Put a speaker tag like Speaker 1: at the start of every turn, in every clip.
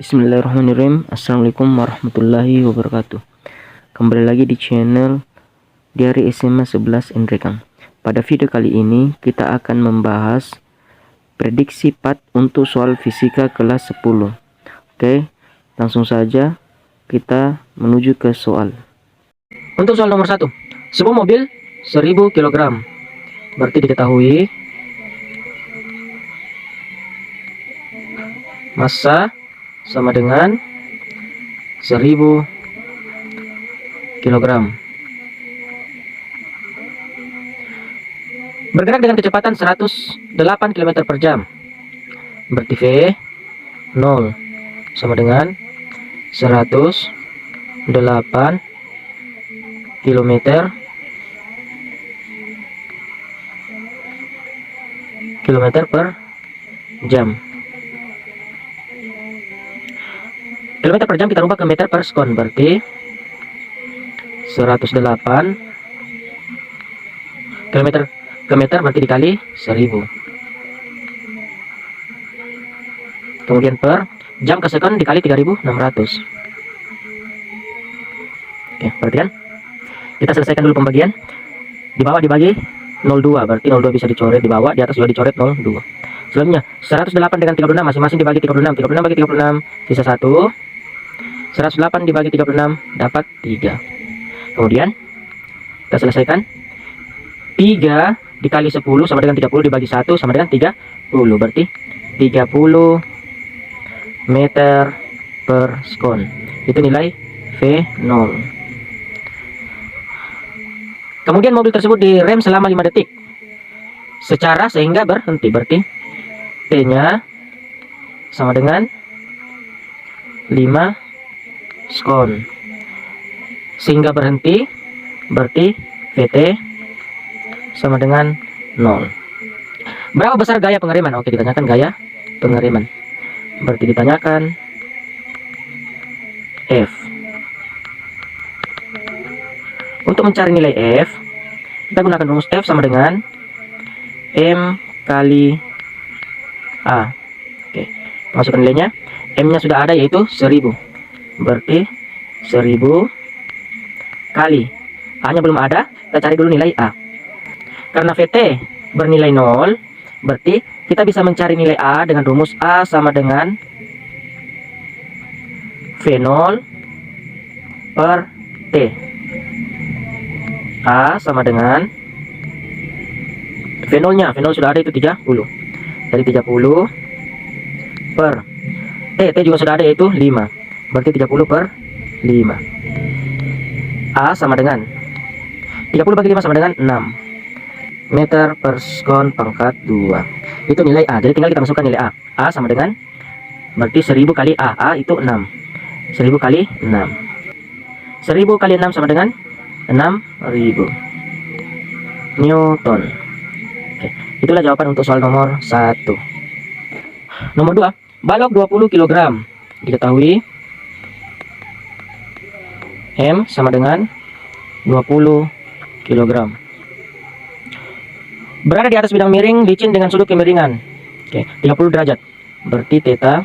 Speaker 1: Bismillahirrahmanirrahim. Assalamualaikum warahmatullahi wabarakatuh. Kembali lagi di channel Diari SMA 11 Endrekang. Pada video kali ini kita akan membahas prediksi part untuk soal fisika kelas 10. Oke, langsung saja kita menuju ke soal. Untuk soal nomor 1, sebuah mobil 1000 kg. Berarti diketahui massa sama dengan 1000 kg. Bergerak dengan kecepatan 108 km per jam. Berarti V 0 sama dengan 108 km per jam. Kilometer per jam kita rubah ke meter per sekon, berarti 108 kilometer ke meter berarti dikali 1000. Kemudian per jam ke sekon dikali 3600. Oke, perhatikan. Kita selesaikan dulu pembagian. Di bawah dibagi 02, berarti 02 bisa dicoret di bawah, di atas juga dicoret 02. Selanjutnya 108 dengan 36 masing-masing dibagi 36. 36 bagi 36 sisa 1. 108 dibagi 36 dapat 3. Kemudian kita selesaikan. 3 dikali 10 sama dengan 30 dibagi 1 sama dengan 30. Berarti 30 meter per sekon. Itu nilai V0. Kemudian mobil tersebut direm selama 5 detik secara sehingga berhenti. Berarti T-nya sama dengan 5 sekon sehingga berhenti, berarti VT sama dengan 0. Berapa besar gaya pengereman? Oke, ditanyakan gaya pengereman, berarti ditanyakan F. Untuk mencari nilai F, kita gunakan rumus F sama dengan M kali A. Oke, masukkan nilainya. M nya sudah ada, yaitu 1000. Berarti 1000 kali A nya belum ada, kita cari dulu nilai A. Karena VT bernilai 0, berarti kita bisa mencari nilai A dengan rumus A sama dengan V0 per T. A sama dengan V0 nya, V0 sudah ada, itu 30. Dari 30 per T juga sudah ada, yaitu 5. Berarti 30 per 5. A sama dengan 30 bagi 5 sama dengan 6 meter per sekon pangkat 2. Itu nilai A. Jadi tinggal kita masukkan nilai A. A sama dengan, berarti 1000 kali A. A itu 6. 1000 kali 6. 1000 kali 6 sama dengan 6000 Newton. Oke, itulah jawaban untuk soal nomor 1. Nomor 2, balok 20 kg. Diketahui M sama dengan 20 kg. Berada di atas bidang miring licin dengan sudut kemiringan 30 derajat. Berarti theta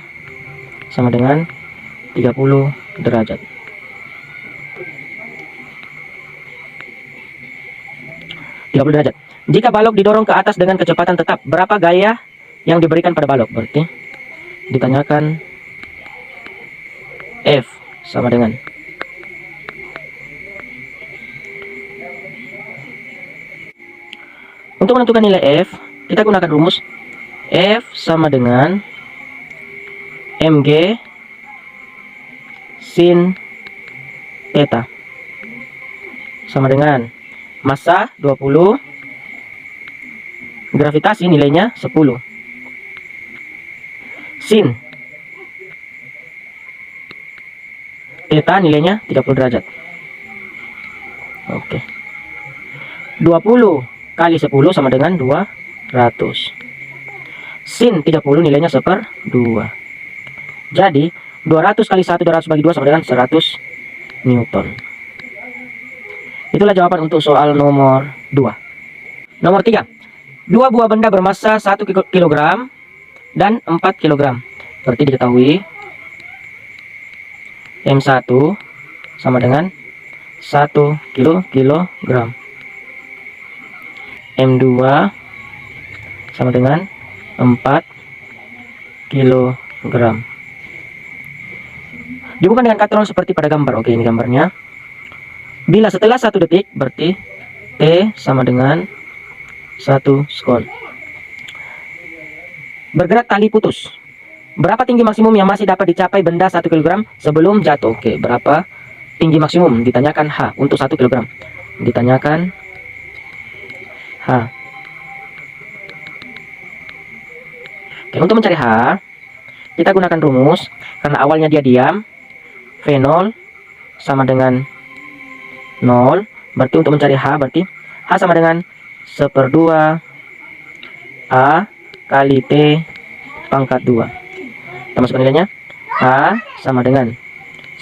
Speaker 1: sama dengan 30 derajat. Jika balok didorong ke atas dengan kecepatan tetap, berapa gaya yang diberikan pada balok? Berarti ditanyakan F sama dengan untuk menentukan nilai F, kita gunakan rumus F sama dengan mg sin theta sama dengan massa 20, gravitasi nilainya 10, sin theta nilainya 30 derajat. Oke. 20 kali 10 sama dengan 200. Sin 30 nilainya 1/2. Jadi 200 kali 1, 200 bagi 2 sama dengan 100 Newton. Itulah jawaban untuk soal nomor 2. Nomor 3. Dua buah benda bermassa 1 kg dan 4 kg. Berarti diketahui M1 sama dengan 1 kilogram. M2 sama dengan 4 kilogram. Dihubungkan dengan katrol seperti pada gambar. Oke, ini gambarnya. Bila setelah 1 detik, berarti T sama dengan 1 skon. Bergerak tali putus. Berapa tinggi maksimum yang masih dapat dicapai benda 1 kg sebelum jatuh? Oke, berapa tinggi maksimum? Ditanyakan H untuk 1 kg. Ditanyakan H. Oke, untuk mencari H, kita gunakan rumus. Karena awalnya dia diam, V0 sama dengan 0. Berarti untuk mencari H, berarti H sama dengan 1/2 A kali T pangkat 2. Kita masukkan nilainya. A sama dengan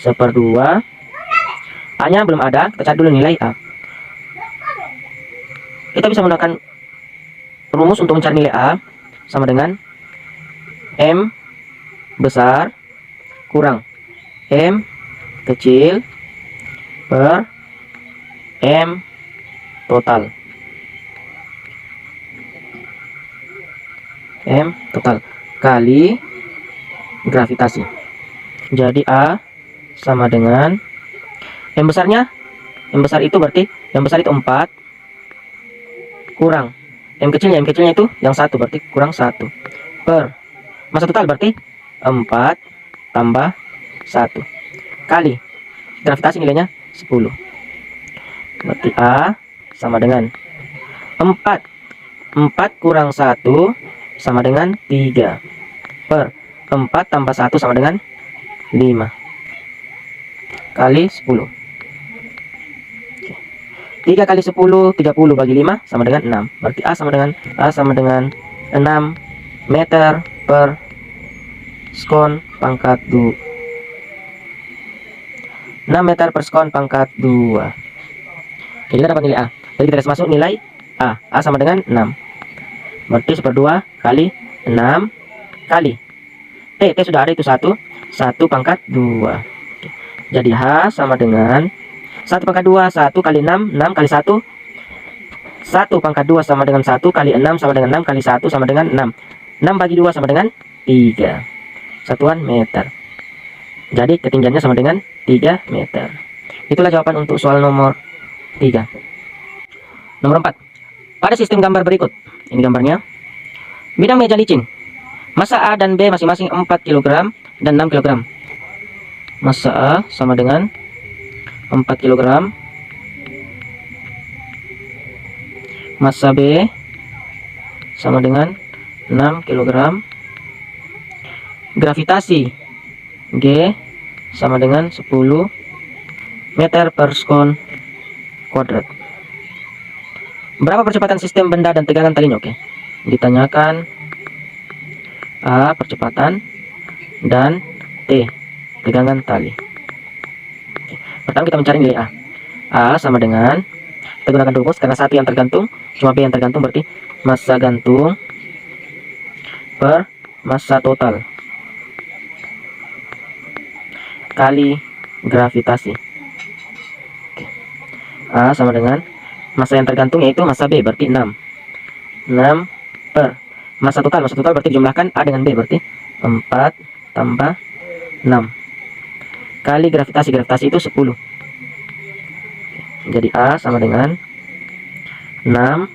Speaker 1: 1/2. A nya belum ada, kita cari dulu nilai A. Kita bisa menggunakan rumus untuk mencari nilai A sama dengan M besar kurang M kecil per M total. M total kali gravitasi. Jadi A sama dengan M besarnya, M besar itu berarti yang besar itu 4 kurang M kecilnya itu yang 1, berarti kurang 1 per massa total, berarti 4 tambah 1 kali gravitasi, nilainya 10. Berarti A sama dengan 4 kurang 1 sama dengan 3 per 4 tambah 1 sama dengan 5 kali 10. 3 kali 10, 30 bagi 5 sama dengan 6. Berarti A sama dengan 6 meter per skon pangkat 2. 6 meter per skon pangkat 2. Oke, kita dapat nilai A. Jadi kita masuk nilai A. A sama dengan 6. Berarti 1/2 kali 6 kali T sudah ada, itu 1 pangkat 2. Jadi H sama dengan 1 pangkat 2, 1 kali 6, 6 kali 1, 1 pangkat 2 sama dengan 1 kali 6 sama dengan 6 kali 1 sama dengan 6. 6 bagi 2 sama dengan 3 satuan meter. Jadi ketinggiannya sama dengan 3 meter. Itulah jawaban untuk soal nomor 3. Nomor 4. Pada sistem gambar berikut, ini gambarnya. Bidang meja licin. Massa A dan B masing-masing 4 kg dan 6 kg. Massa A sama dengan 4 kg. Massa B sama dengan 6 kg. Gravitasi G sama dengan 10 meter per skon kuadrat. Berapa percepatan sistem benda dan tegangan talinya? Oke. Ditanyakan A percepatan dan T tegangan tali. Oke. Pertama kita mencari nilai A. A sama dengan, kita gunakan rumus karena satu yang tergantung, cuma B yang tergantung, berarti massa gantung per massa total kali gravitasi. Oke. A sama dengan massa yang tergantung yaitu massa B, berarti 6 per massa total berarti jumlahkan A dengan B, berarti 4 tambah 6 kali gravitasi itu 10. Jadi A sama dengan 6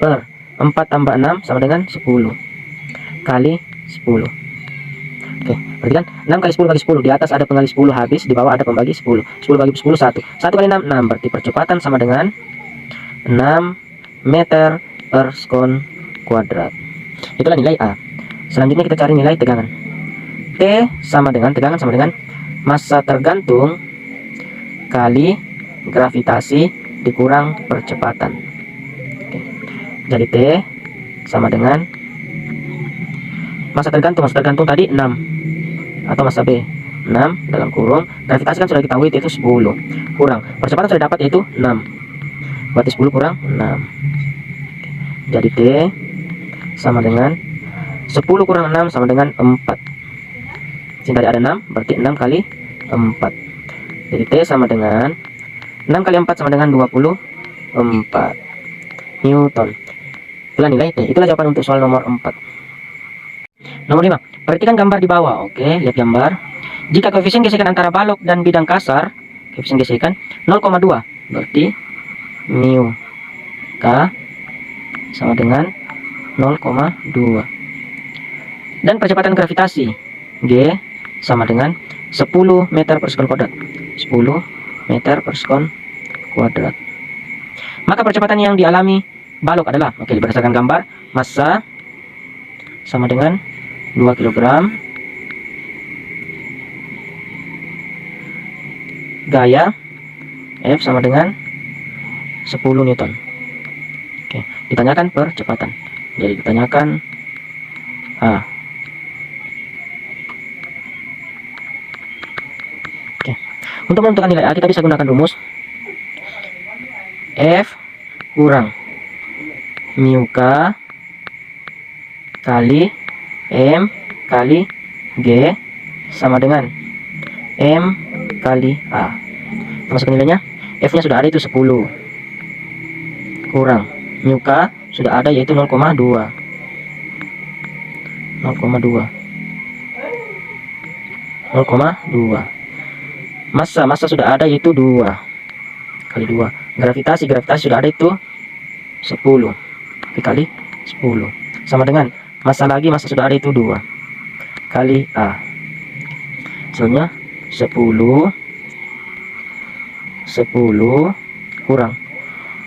Speaker 1: per 4 tambah 6 sama dengan 10 kali 10. Oke, berarti kan 6 kali 10 bagi 10, di atas ada penggali 10 habis, di bawah ada pembagi 10. 10 bagi 10 1. 1 kali 6 6, berarti percepatan sama dengan 6 meter per skon kuadrat. Itulah nilai A. Selanjutnya kita cari nilai tegangan. T sama dengan, tegangan sama dengan massa tergantung kali gravitasi dikurang percepatan. Oke. Jadi T sama dengan massa tergantung tadi 6 atau massa B 6 dalam kurung, gravitasi kan sudah diketahui yaitu 10 kurang percepatan sudah dapat yaitu 6, berarti 10 kurang 6. Jadi T sama dengan 10 kurang 6 sama dengan 4. Sini tadi ada 6, berarti 6 kali 4. Jadi T sama dengan 6 kali 4 sama dengan 24 Newton. Itulah nilai T. Itulah jawaban untuk soal nomor 4. Nomor 5. Perhatikan gambar di bawah. Oke, lihat gambar. Jika koefisien gesekan antara balok dan bidang kasar, koefisien gesekan 0,2, berarti mu K sama dengan 0,2. Dan percepatan gravitasi G sama dengan 10 meter per sekon kuadrat. 10 meter per sekon kuadrat. Maka percepatan yang dialami balok adalah, oke, berdasarkan gambar, massa sama dengan 2 kg, gaya F sama dengan 10 Newton. Oke, ditanyakan percepatan. Jadi ditanyakan A. Oke. Untuk menentukan nilai A kita bisa gunakan rumus F kurang mu K kali M kali G sama dengan M kali A. Masuk nilainya. F nya sudah ada, itu 10, kurang mu K sudah ada, yaitu 0,2. Massa sudah ada, yaitu 2 kali 2. Gravitasi sudah ada, itu 10 dikali 10 sama dengan massa sudah ada, itu 2 kali A. Hasilnya 10 kurang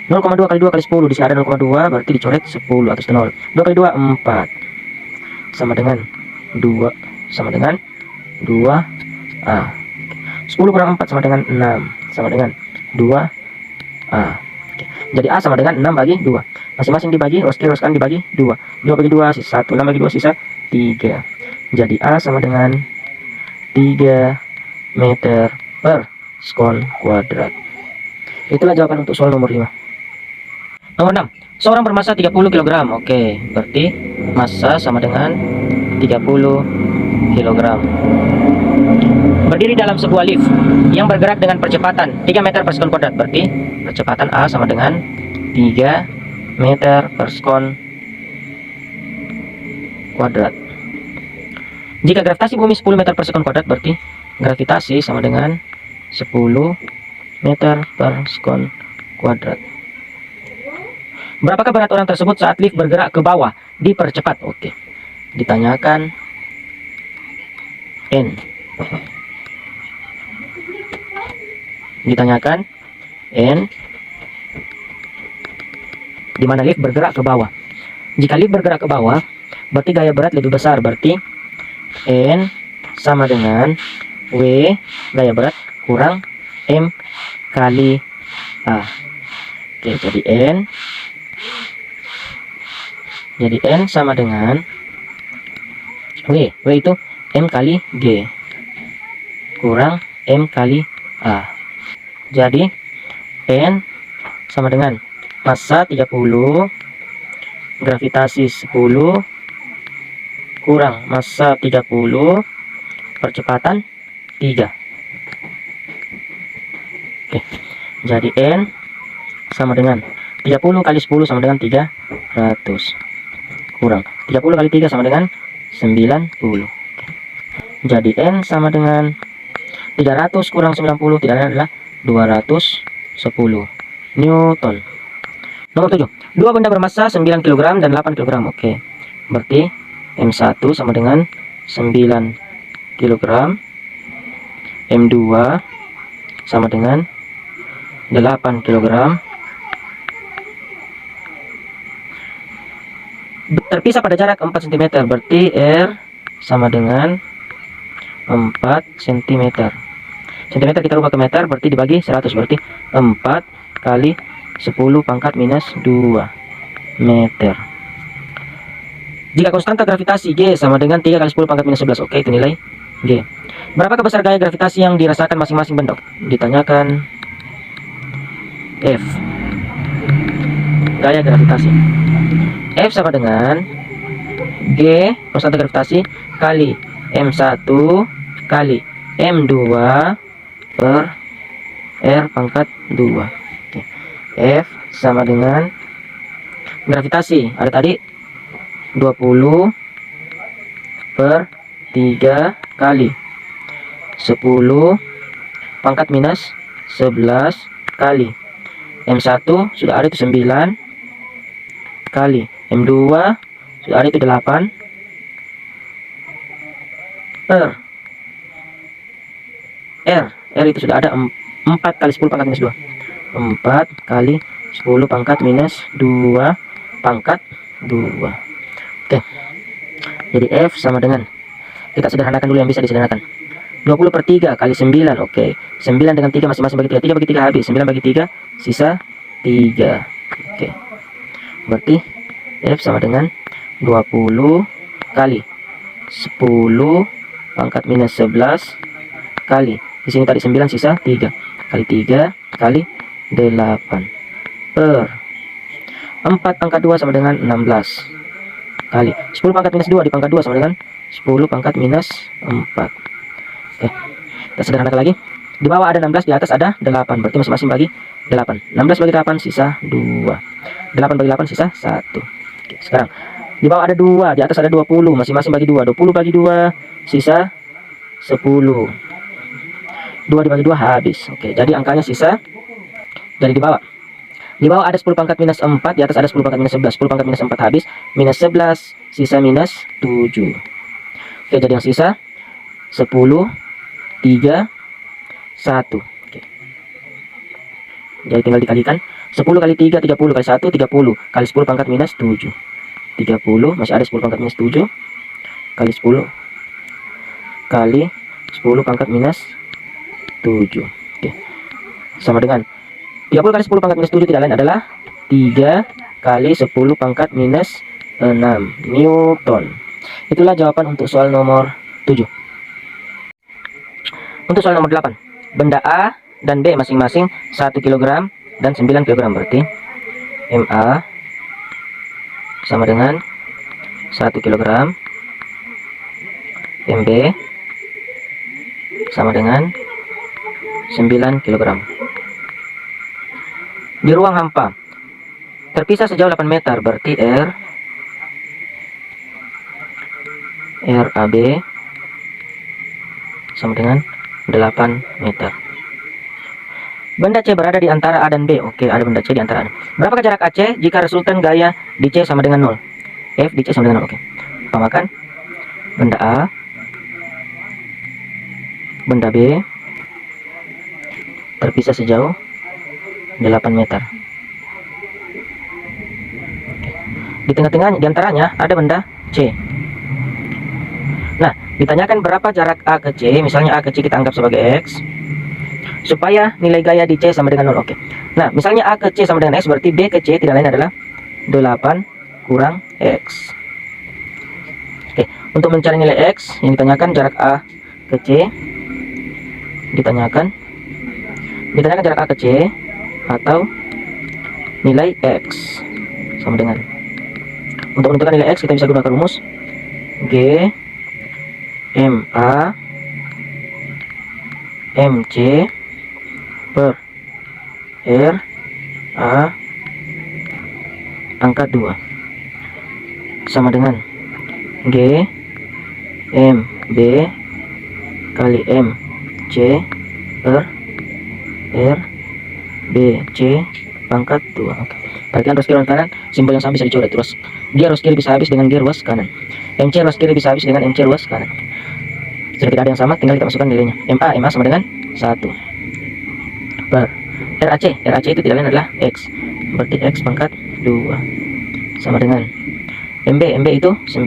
Speaker 1: 0,2 kali 2 kali 10, di sini ada 0,2, berarti dicoret 10 atas 0. 2 kali 2 4 sama dengan 2 A. 10 kurang 4 sama dengan 6 sama dengan 2 A. Jadi A sama dengan 6 bagi 2. Masing-masing dibagi, roskan dibagi 2. 2 bagi 2 sisa 1, 6 bagi 2 sisa 3. Jadi A sama dengan 3 meter per sekon kuadrat. Itulah jawaban untuk soal nomor 5. Nomor 6. Seorang bermassa 30 kg. Oke, berarti massa sama dengan 30 kg. Berdiri dalam sebuah lift yang bergerak dengan percepatan 3 meter per sekon kuadrat. Berarti percepatan A sama dengan 3 meter per sekon kuadrat. Jika gravitasi bumi 10 meter per sekon kuadrat, berarti gravitasi sama dengan 10 meter per sekon kuadrat. Berapakah berat orang tersebut saat lift bergerak ke bawah dipercepat? Oke, ditanyakan N. Ditanyakan N, di mana lift bergerak ke bawah. Jika lift bergerak ke bawah, berarti gaya berat lebih besar, berarti N sama dengan W gaya berat kurang M kali A. Oke, jadi N sama dengan W itu M kali G kurang M kali A. Jadi N sama dengan massa 30, gravitasi 10, kurang massa 30, percepatan 3. Oke, jadi N sama dengan 30 kali 10 sama dengan 300, kurang 30 kali 3 sama dengan 90. Jadi N sama dengan 300 kurang 90, tidak adalah 210 Newton. Nomor 7. Dua benda bermassa 9 kg dan 8 kg. Oke, berarti M1 sama dengan 9 kg, M2 sama dengan 8 kg. Terpisah pada jarak 4 cm, berarti R sama dengan 4 cm. Centimeter kita rubah ke meter, berarti dibagi 100, berarti 4 kali 10 pangkat minus 2 meter. Jika konstanta gravitasi G sama dengan 3 kali 10 pangkat minus 11. Oke, itu nilai G. Berapakah besar gaya gravitasi yang dirasakan masing-masing benda? Ditanyakan F. Gaya gravitasi F sama dengan G, konstanta gravitasi, kali M1 kali M2 per R pangkat 2. Oke. F sama dengan gravitasi. Ada tadi 20 per 3 kali 10 pangkat minus 11 kali M1 sudah ada itu 9 kali M2 sudah ada itu 8 per R itu sudah ada 4 kali 10 pangkat minus 2. 4 kali 10 pangkat minus 2 pangkat 2. Oke. Jadi F sama dengan, kita sederhanakan dulu yang bisa disederhanakan. 20 per 3 kali 9. Oke. 9 dengan 3 masing-masing bagi 3. 3 bagi 3 habis. 9 bagi 3 sisa 3. Oke. Berarti F sama dengan 20 kali 10 pangkat minus 11 kali, di sini tadi 9 sisa 3 kali 3 kali 8 per 4 pangkat 2 sama dengan 16 kali 10 pangkat minus 2 dipangkat 2 sama dengan 10 pangkat minus 4. Oke, kita sederhanakan lagi. Di bawah ada 16, di atas ada 8, berarti masing-masing bagi 8. 16 bagi 8 sisa 2. 8 bagi 8 sisa 1. Oke, sekarang di bawah ada 2, di atas ada 20, masing-masing bagi 2. 20 bagi 2 sisa 10. 2 dibagi 2 habis. Oke, jadi angkanya sisa dari di bawah. Di bawah ada 10 pangkat minus 4, di atas ada 10 pangkat minus 11. 10 pangkat minus 4 habis, minus 11, sisa minus 7. Oke, jadi yang sisa 10, 3, 1. Oke. Jadi tinggal dikalikan. 10 kali 3, 30 kali 1, 30 kali 10 pangkat minus 7. 30, masih ada 10 pangkat minus 7 kali 10 kali 10 pangkat minus 7. Oke. Sama dengan 30 kali 10 pangkat minus 7 tidak lain adalah 3 kali 10 pangkat minus 6 Newton. Itulah jawaban untuk soal nomor 7. Untuk soal nomor 8, benda A dan B masing-masing 1 kg dan 9 kg, berarti MA sama dengan 1 kg, MB sama dengan 9 kg. Di ruang hampa terpisah sejauh 8 meter, berarti RAB sama dengan 8 meter. Benda C berada di antara A dan B. Oke, ada benda C di antara A. Berapakah jarak AC jika resultan gaya di C sama dengan 0? F di C sama dengan 0. Oke. Pamakan benda A, benda B terpisah sejauh 8 meter. Di tengah-tengah diantaranya ada benda C. Nah, ditanyakan berapa jarak A ke C. Misalnya A ke C kita anggap sebagai X, supaya nilai gaya di C sama dengan 0. Oke. Nah, misalnya A ke C sama dengan X, berarti B ke C tidak lain adalah 8 kurang X. Oke, untuk mencari nilai X yang ditanyakan jarak A ke C, ditanyakan jarak A ke C atau nilai X sama dengan, untuk menentukan nilai X kita bisa gunakan rumus G MA MC per R A pangkat 2 sama dengan G M B kali M C per R B C pangkat 2. Oke. Perhatikan ruas kiri ruas kanan, simbol yang sama bisa dicoret. G ruas kiri bisa habis dengan G ruas kanan. MC ruas kiri bisa habis dengan MC ruas kanan. Sudah tidak ada yang sama, tinggal kita masukkan nilainya. MA sama dengan 1 per RAC itu tidak lain adalah X, berarti X pangkat 2 sama dengan MB itu 9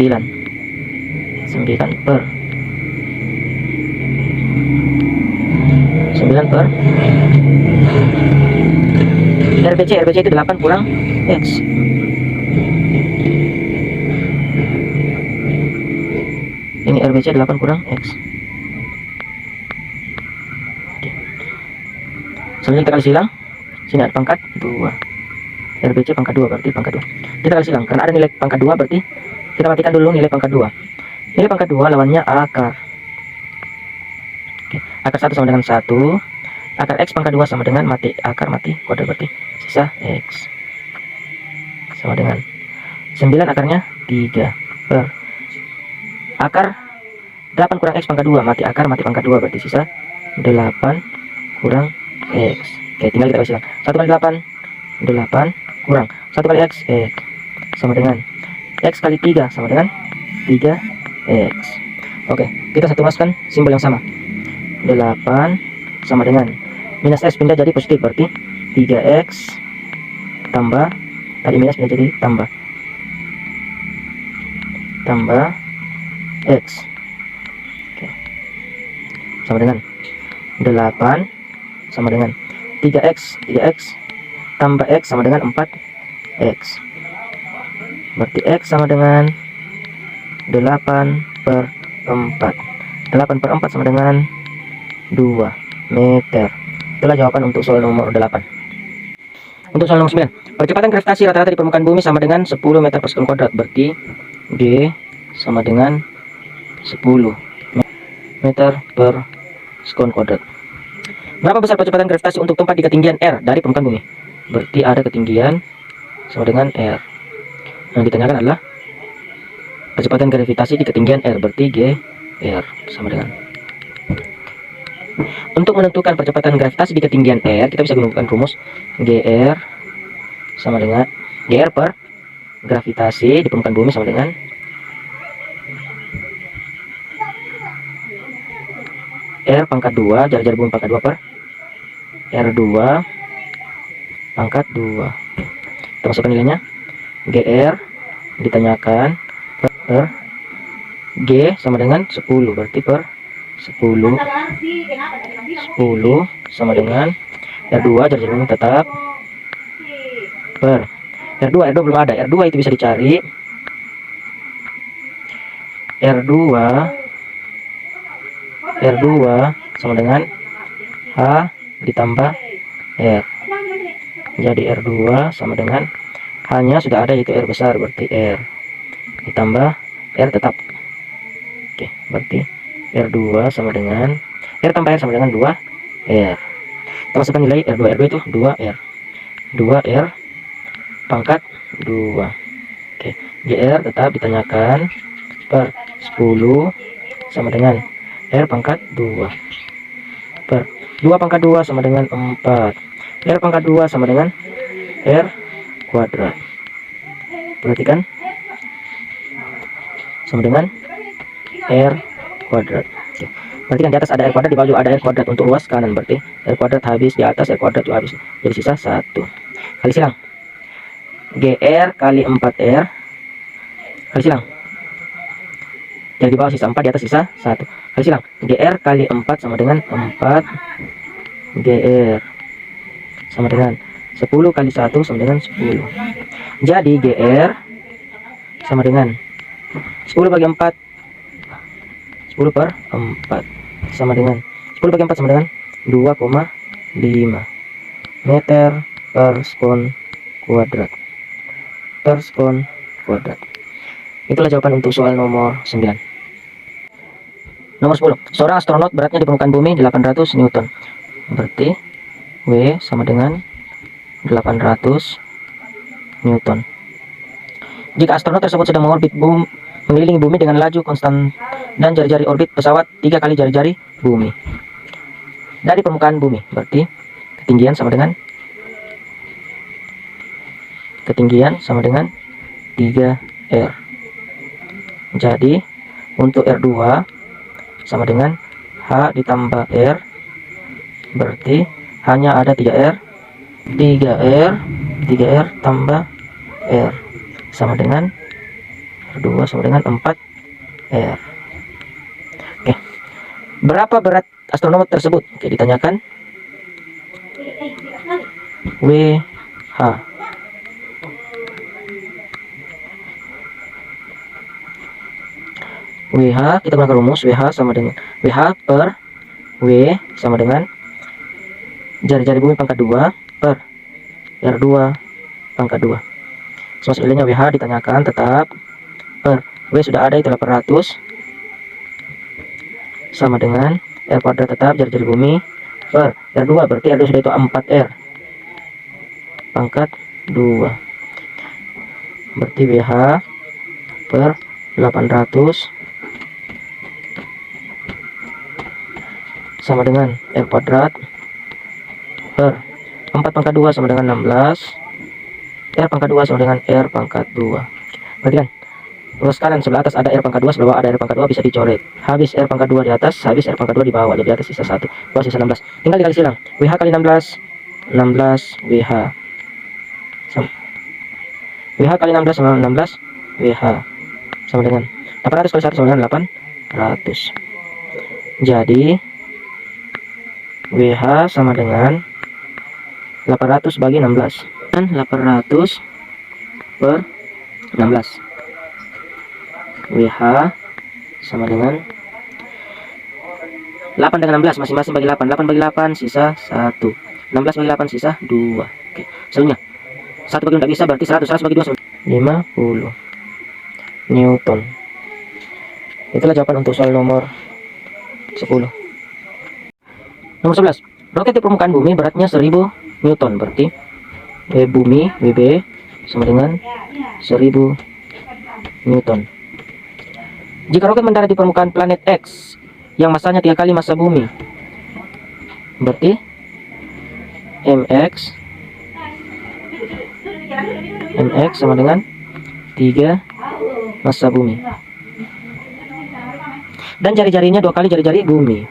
Speaker 1: per 9 per RBC itu 8 kurang X. Ini RBC 8 kurang X. Oke. Selanjutnya kita kali silang. Sini ada pangkat 2. RBC pangkat 2 berarti pangkat 2. Kita kali silang karena ada nilai pangkat 2, berarti kita matikan dulu nilai pangkat 2. Nilai pangkat 2 lawannya akar. Oke. Akar 1 sama dengan 1. Akar X pangkat 2 sama dengan akar mati kuadrat, berarti sisa X sama dengan 9 akarnya 3 per akar 8 kurang X pangkat 2 mati pangkat 2, berarti sisa 8 kurang X. Oke, tinggal kita kasih 1 kali 8 kurang 1 kali X sama dengan X kali 3 sama dengan 3X. Oke, kita satu masukkan simbol yang sama. 8 sama dengan minus X pindah jadi positif, berarti 3X tambah tadi minus pindah jadi tambah X. Oke. Sama dengan 8 sama dengan 3X tambah X sama dengan 4X, berarti X sama dengan 8 per 4. 8 per 4 sama dengan 2 meter. Itulah jawaban untuk soal nomor 8. Untuk soal nomor 9, percepatan gravitasi rata-rata di permukaan bumi sama dengan 10 meter per sekund kuadrat, berarti G sama dengan 10 meter per sekund kuadrat. Berapa besar percepatan gravitasi untuk tempat di ketinggian R dari permukaan bumi? Berarti ada ketinggian sama dengan R. Yang ditanyakan adalah percepatan gravitasi di ketinggian R, berarti GR sama dengan. Untuk menentukan percepatan gravitasi di ketinggian R, kita bisa gunakan rumus GR sama dengan GR per gravitasi di permukaan bumi sama dengan R pangkat 2 jari-jari bumi pangkat 2 per R2 pangkat 2. Kita masukkan nilainya. GR ditanyakan per G sama dengan 10, berarti per 10 sama dengan R2 jari-jari bumi tetap per R2 belum ada. R2 itu bisa dicari. R2 sama dengan H ditambah R. Jadi R2 sama dengan H-nya sudah ada, yaitu R besar, berarti R ditambah R tetap. Oke, berarti R2 sama dengan R tambah R sama dengan 2R. Kita masukkan nilai R2 itu 2R pangkat 2. Oke, GR tetap ditanyakan per 10 sama dengan R pangkat 2 per 2 pangkat 2 sama dengan 4. R pangkat 2 sama dengan R kuadrat. Perhatikan, sama dengan R kuadrat. Oke. Perhatikan, di atas ada R kuadrat, di bawah juga ada R kuadrat. Untuk ruas kanan berarti R kuadrat habis, di atas R kuadrat juga habis, jadi sisa 1. Kali silang GR kali 4R kali silang, jadi di bawah sisa 4, di atas sisa 1. Kali silang GR kali 4 sama dengan 4 GR sama dengan 10 kali 1 sama dengan 10. Jadi GR sama dengan 10 bagi 4, 10 per 4 sama dengan 10 bagi 4 sama dengan 2,5 meter per sekund kuadrat. Itulah jawaban untuk soal nomor 9. Nomor 10. Seorang astronot beratnya di permukaan bumi 800 Newton. Berarti W sama dengan 800 Newton. Jika astronot tersebut sedang mengorbit mengelilingi bumi dengan laju konstan dan jari-jari orbit pesawat 3 kali jari-jari bumi dari permukaan bumi, berarti ketinggian sama dengan 3R. Jadi untuk R2 sama dengan H ditambah R, berarti hanya ada 3R tambah R sama dengan R2 sama dengan 4R. Oke, berapa berat astronot tersebut? Oke, ditanyakan WH. WH, kita gunakan rumus WH sama dengan WH per W sama dengan jari-jari bumi pangkat 2 per R2 pangkat 2. Semua nilainya WH ditanyakan tetap per W sudah ada, itu 800 sama dengan R kuadrat tetap jari-jari bumi per R2 berarti R2 sudah itu 4R pangkat 2 berarti WH per 800 sama dengan R kuadrat per 4 pangkat 2 sama dengan 16 R pangkat 2 sama dengan R pangkat 2. Berarti kan ruas kanan sebelah atas ada R pangkat 2, sebelah bawah ada R pangkat 2, bisa dicoret. Habis R pangkat 2 di atas, habis R pangkat 2 di bawah, jadi atas sisa 1, bawah sisa 16. Tinggal dikali silang. WH kali 16 WH WH kali 16 sama 16 WH sama dengan 800 kali 1 sama dengan 800. Jadi WH sama dengan 800 bagi 16 dan 800 per 16. WH sama dengan 8 dengan 16 masing-masing bagi 8. 8 bagi 8 sisa 1. 16 bagi 8 sisa 2. Oke. Selanjutnya 1 bagi 2 tidak bisa, berarti 100 bagi 2 50 Newton. Itulah jawaban untuk soal nomor 10. Nomor 11. Roket di permukaan bumi beratnya 1000 Newton, berarti bumi WB sama dengan 1000 Newton. Jika roket mendarat di permukaan planet X yang masanya 3 kali massa bumi, berarti MX sama dengan 3 massa bumi. Dan jari-jarinya 2 kali jari-jari bumi,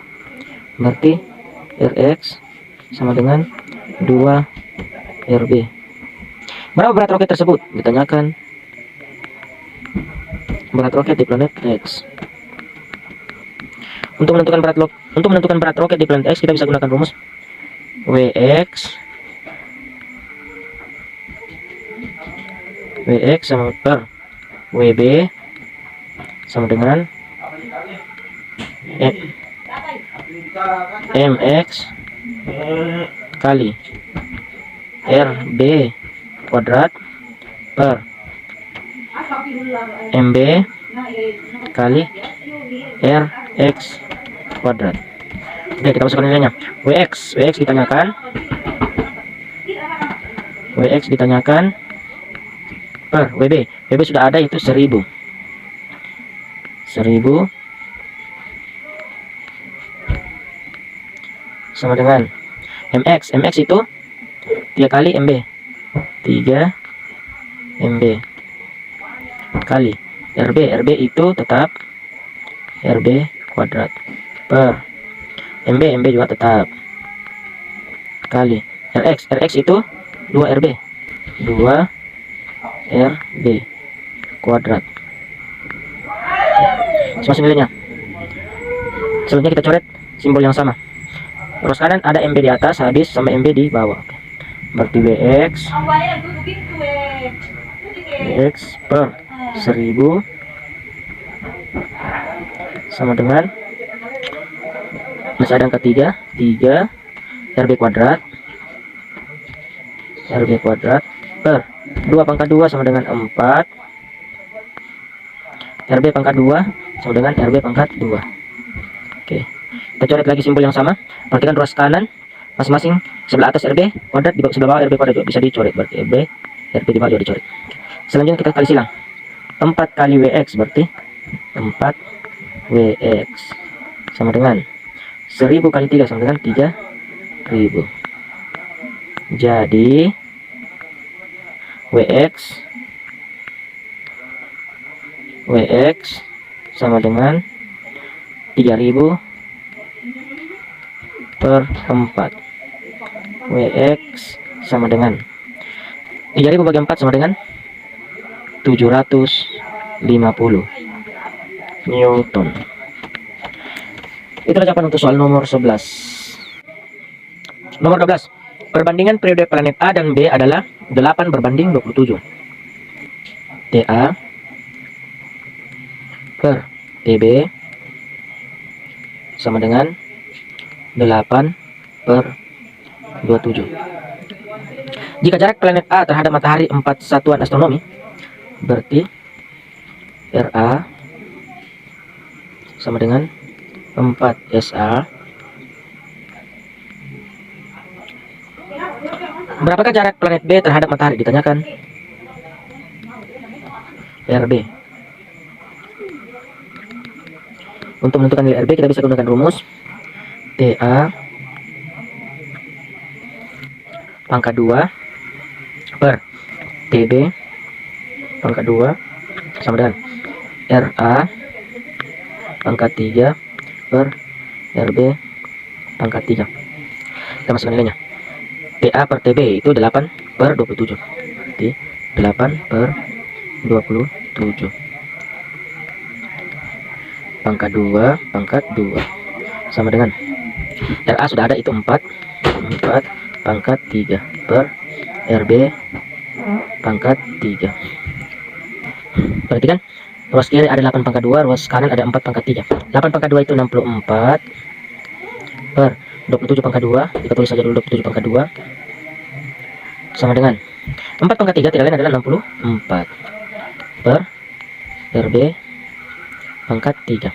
Speaker 1: berarti RX sama dengan 2 RB. Berapa berat roket tersebut? Ditanyakan berat roket di planet X. Untuk menentukan berat roket di planet X, kita bisa gunakan rumus WX sama per WB sama dengan MX kali RB kuadrat per MB kali RX kuadrat. Oke, kita masukkan nilainya. WX ditanyakan per WB sudah ada, itu 1000 sama dengan MX itu 3 kali MB kali RB itu tetap RB kuadrat per MB juga tetap kali RX itu 2 RB kuadrat. Sama nilainya. Selanjutnya kita coret simbol yang sama. Ruas kanan ada MB di atas, habis sama MB di bawah. Berarti WX per 1000 sama dengan, masih ada angka 3 RB kuadrat per 2 pangkat 2 sama dengan 4 RB pangkat 2 sama dengan RB pangkat 2. Oke, kita coret lagi simbol yang sama. Perhatikan ruas kanan masing-masing sebelah atas RB kuadrat, di sebelah bawah RB kuadrat juga bisa dicoret, berarti RB di bawah juga dicoret. Selanjutnya kita kali silang. 4 kali WX berarti 4 WX sama dengan 1000 kali 3 sama dengan 3000. Jadi WX sama dengan 3000 per 4. WX sama dengan 3000 bagi 4 sama dengan 750 Newton. Itulah jawaban untuk soal nomor 11. Nomor 12. Perbandingan periode planet A dan B adalah 8 berbanding 27. TA per TB sama dengan 8 per 27. Jika jarak planet A terhadap matahari 4 satuan astronomi, berarti RA sama dengan 4 SA Berapakah jarak planet B terhadap matahari? Ditanyakan. RB. Untuk menentukan nilai RB kita bisa gunakan rumus TA pangkat 2 per TB pangkat 2 sama dengan RA pangkat 3 per RB pangkat 3. Kita masukkan nilainya. TA per TB itu 8 per 27. Jadi 8 per 27 pangkat 2 pangkat 2 sama dengan RA sudah ada itu 4 pangkat 3 per RB pangkat 3. Perhatikan, ruas kiri ada 8 pangkat 2, ruas kanan ada 4 pangkat 3. 8 pangkat 2 itu 64 per 27 pangkat 2. Kita tulis saja dulu 27 pangkat 2 sama dengan 4 pangkat 3 tidak lain adalah 64 per RB pangkat 3.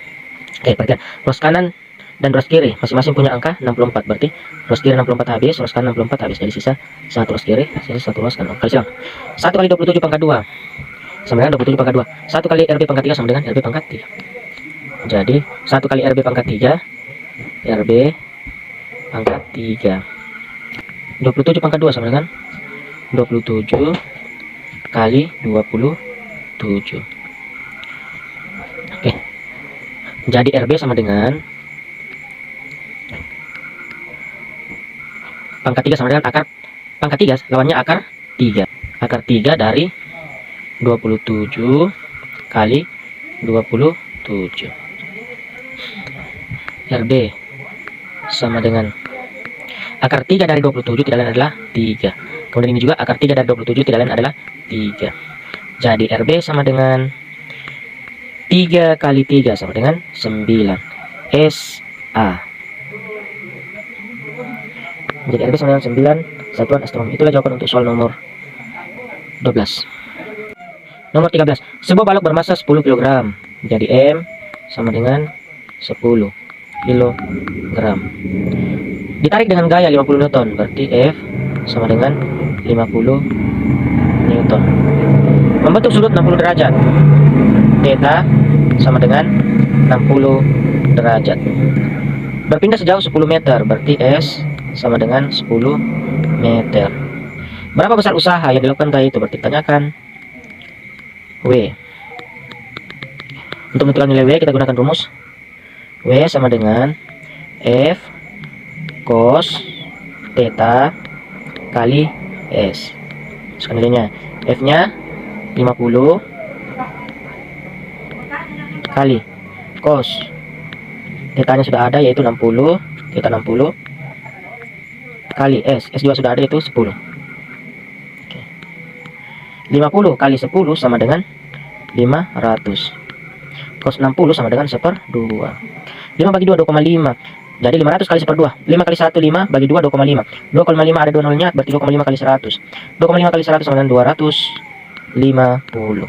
Speaker 1: Oke, perhatikan, ruas kanan dan ruas kiri masing-masing punya angka 64. Berarti ruas kiri 64 habis, ruas kanan 64 habis. Jadi sisa 1 ruas kiri, sisa 1 ruas kanan. Kali silang. 1 kali 27 pangkat 2 sama dengan 27 pangkat 2. 1 kali RB pangkat 3 sama dengan RB pangkat 3. Jadi 1 kali RB pangkat 3 RB pangkat 3. 27 pangkat 2 sama dengan 27 kali 27. Oke. Jadi RB sama dengan pangkat 3 sama dengan akar pangkat 3 lawannya akar 3. Akar 3 dari 27 kali 27. RB sama dengan akar 3 dari 27 tidak lain adalah 3. Kemudian ini juga akar 3 dari 27 tidak lain adalah 3. Jadi RB sama dengan 3 kali 3 sama dengan 9 SA. Jadi RB sama dengan 9 satuan astronomi. Itulah jawaban untuk soal nomor 12. Nomor 13. Sebuah balok bermasa 10 kg. Jadi M sama dengan 10 kg. Ditarik dengan gaya 50 Newton. Berarti F sama dengan 50 Newton. Membentuk sudut 60 derajat. Theta sama dengan 60 derajat. Berpindah sejauh 10 meter. Berarti S sama dengan 10 meter. Berapa besar usaha yang dilakukan tadi itu? Berarti tanyakan W. Untuk menentukan nilai W kita gunakan rumus W sama dengan F cos theta kali S. Masukkan nilainya. F nya 50 kali cos theta nya sudah ada yaitu 60, theta 60 kali S. S juga sudah ada yaitu 10. 50 kali 10 sama dengan 500. Cos 60 sama dengan 1/2. 5 bagi 2 2,5. Jadi 500 kali 1/2. 5 kali 1 5 bagi 2 2,5. 2,5 ada 2 nolnya berarti 2,5 kali 100. 2,5 kali 100 sama dengan 250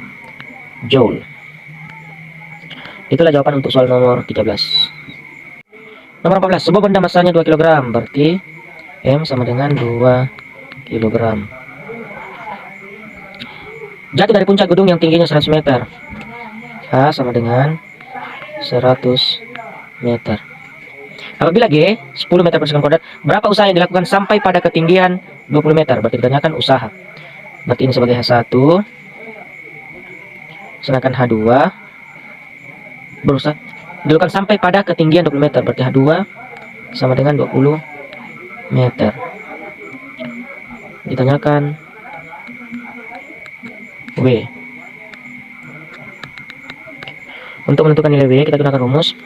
Speaker 1: joule. Itulah jawaban untuk soal nomor 13. Nomor 14. Sebuah benda masanya 2 kg. Berarti M sama dengan 2 kg. Jatuh dari puncak gedung yang tingginya 100 meter. H sama dengan 100 meter. Apabila G 10 meter per sekon kuadrat, berapa usaha yang dilakukan sampai pada ketinggian 20 meter? Berarti ditanyakan usaha. Berarti ini sebagai H1. Sedangkan H2 berusaha dilakukan sampai pada ketinggian 20 meter. Berarti H2 sama dengan 20 meter. Ditanyakan W. Untuk menentukan nilai W kita gunakan rumus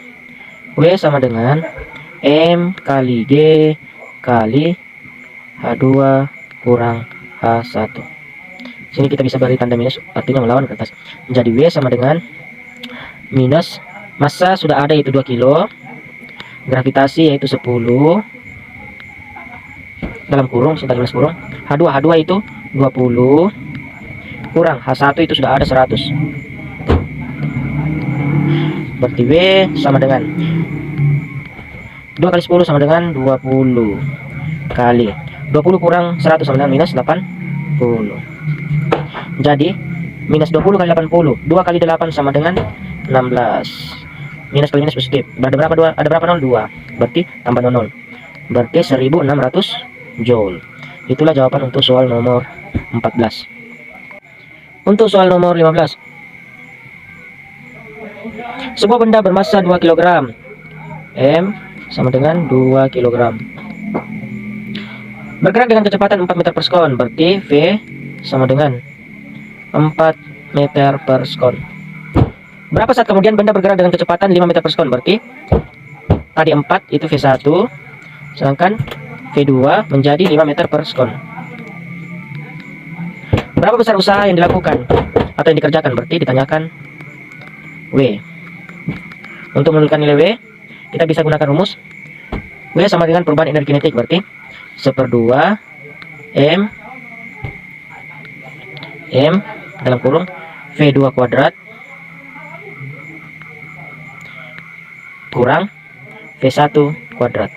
Speaker 1: W sama dengan M kali G kali H2 kurang H1. Sini kita bisa beri tanda minus, artinya melawan ke atas. Jadi W sama dengan minus massa sudah ada yaitu 2 kilo, gravitasi yaitu 10 dalam kurung, dalam kurung, H2 itu 20 kurang H1 itu sudah ada 100. Berarti W sama dengan 2 kali 10 sama dengan 20 kali 20 kurang 100 sama dengan minus 80. Jadi minus 20 kali 80, 2 kali 8 sama dengan 16. Minus kali minus positif. Ada berapa dua? Ada berapa nol? 2. Berarti tambah 00. Berarti 1600 joule. Itulah jawaban untuk soal nomor 14. Untuk soal nomor 15. Sebuah benda bermassa 2 kg. M sama dengan 2 kg. Bergerak dengan kecepatan 4 meter per sekon. Berarti V sama dengan 4 meter per sekon. Berapa saat kemudian benda bergerak dengan kecepatan 5 meter per sekon? Berarti tadi 4 itu V1, sedangkan V2 menjadi 5 meter per sekon. Berapa besar usaha yang dilakukan atau yang dikerjakan? Berarti ditanyakan W. Untuk menentukan nilai W, kita bisa gunakan rumus W sama dengan perubahan energi kinetik. Berarti 1/2 M dalam kurung V2 kuadrat kurang V1 kuadrat.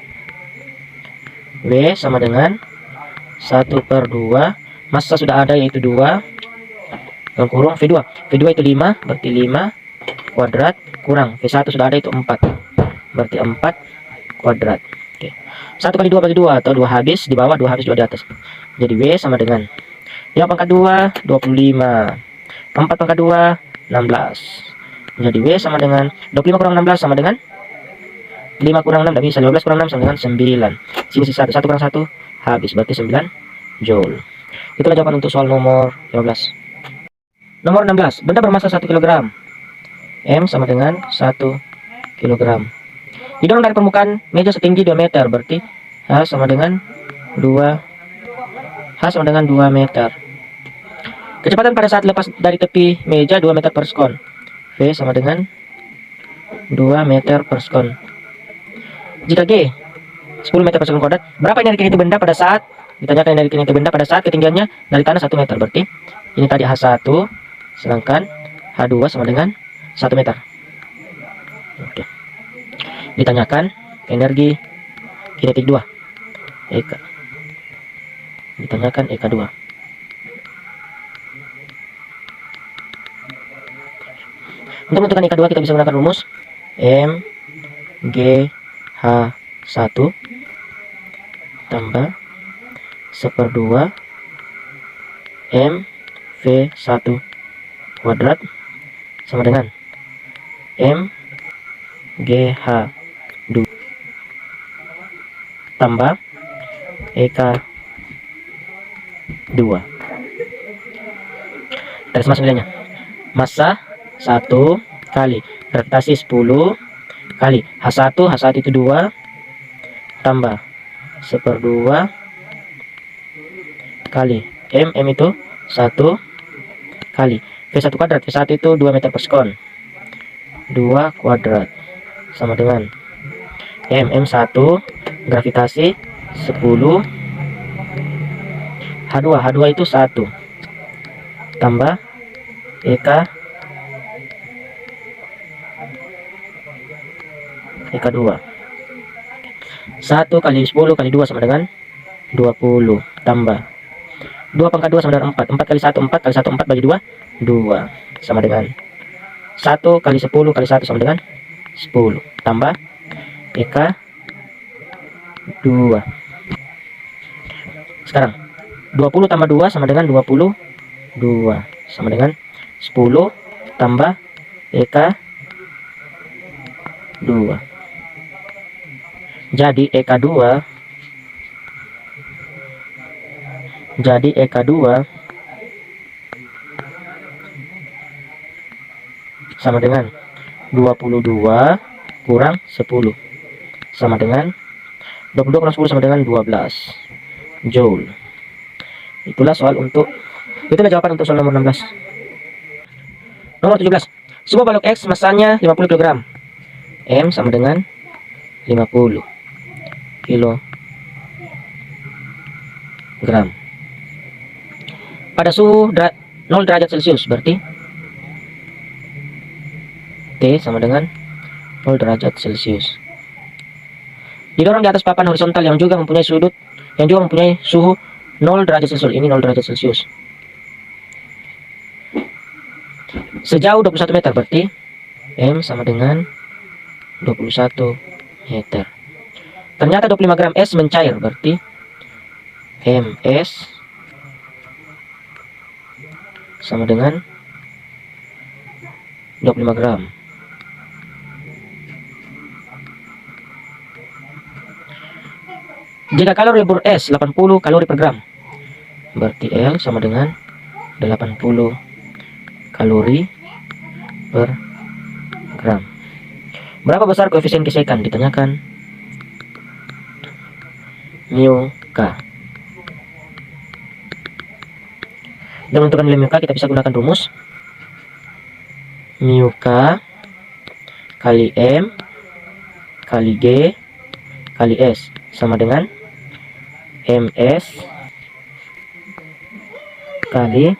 Speaker 1: W sama dengan 1/2, massa sudah ada yaitu 2 dalam kurung V2. V2 itu 5, berarti 5 kuadrat kurang V1 sudah ada itu 4, berarti 4 kuadrat. Oke. 1 kali 2 bagi 2 atau 2 habis di bawah, 2 habis 2 di atas. Jadi W sama dengan 5 pangkat 2 25, 4 pangkat 2 16. Jadi W sama dengan 25 kurang 16 sama dengan 5 kurang 6 tidak bisa, 15 kurang 6 sama dengan 9. Sini sisa 1 kurang 1 habis, berarti 9 joule. Itulah jawaban untuk soal nomor 15. Nomor 16. Benda bermassa 1 kg. M sama dengan 1 kg. Didorong dari permukaan meja setinggi 2 meter, berarti H sama dengan 2 meter. Kecepatan pada saat lepas dari tepi meja 2 meter per sekon. V sama dengan 2 meter per sekon. Jika G 10 meter per sekon kuadrat, berapa energi kinetik benda pada saat ditanyakan energi kinetik benda pada saat ketinggiannya dari tanah 1 meter? Berarti ini tadi H1, sedangkan H2 sama dengan 1 meter. Oke. Ditanyakan energi kinetik 2 EK. Ditanyakan EK2. Untuk menentukan EK2 kita bisa gunakan rumus M G H1 tambah 1/2 M V1 kuadrat sama dengan M GH2 tambah EK2. Garis mas nilainya. Massa 1 kali gravitasi 10 kali H1 itu 2 tambah 1/2 kali M itu 1 kali V1 kuadrat. V1 itu 2 meter per sekon, 2 kuadrat sama dengan M1 gravitasi 10, H2 itu 1 tambah EK2. 1 kali 10 kali 2 sama dengan 20 tambah 2 pangkat 2 sama dengan 4. 4 kali 1 4 kali 1 4 bagi 2 2 sama dengan 1 kali 10 kali 1 sama dengan 10 tambah EK2. Sekarang 20 tambah 2 sama dengan 22 sama dengan 10 tambah EK2. Jadi EK2 sama dengan 22 kurang 10 sama dengan 22 kurang 10 sama dengan 12 joule. Itulah jawaban untuk soal nomor 16. Nomor 17. Sebuah balok X massanya 50 kg. M sama dengan 50 kg. Pada suhu 0 derajat Celcius, berarti T sama dengan 0 derajat Celcius. Didorong di atas papan horizontal yang juga mempunyai sudut yang juga mempunyai suhu 0 derajat Celcius. Ini 0 derajat Celcius. Sejauh 21 meter, berarti M sama dengan 21 meter. Ternyata 25 gram es mencair, berarti MS sama dengan 25 gram. Jika kalori bubur es 80 kalori per gram, berarti L sama dengan 80 kalori per gram. Berapa besar koefisien gesekan? Ditanyakan mu K. Dan menentukan nilai mu K kita bisa gunakan rumus mu K kali M kali G kali S sama dengan MS kali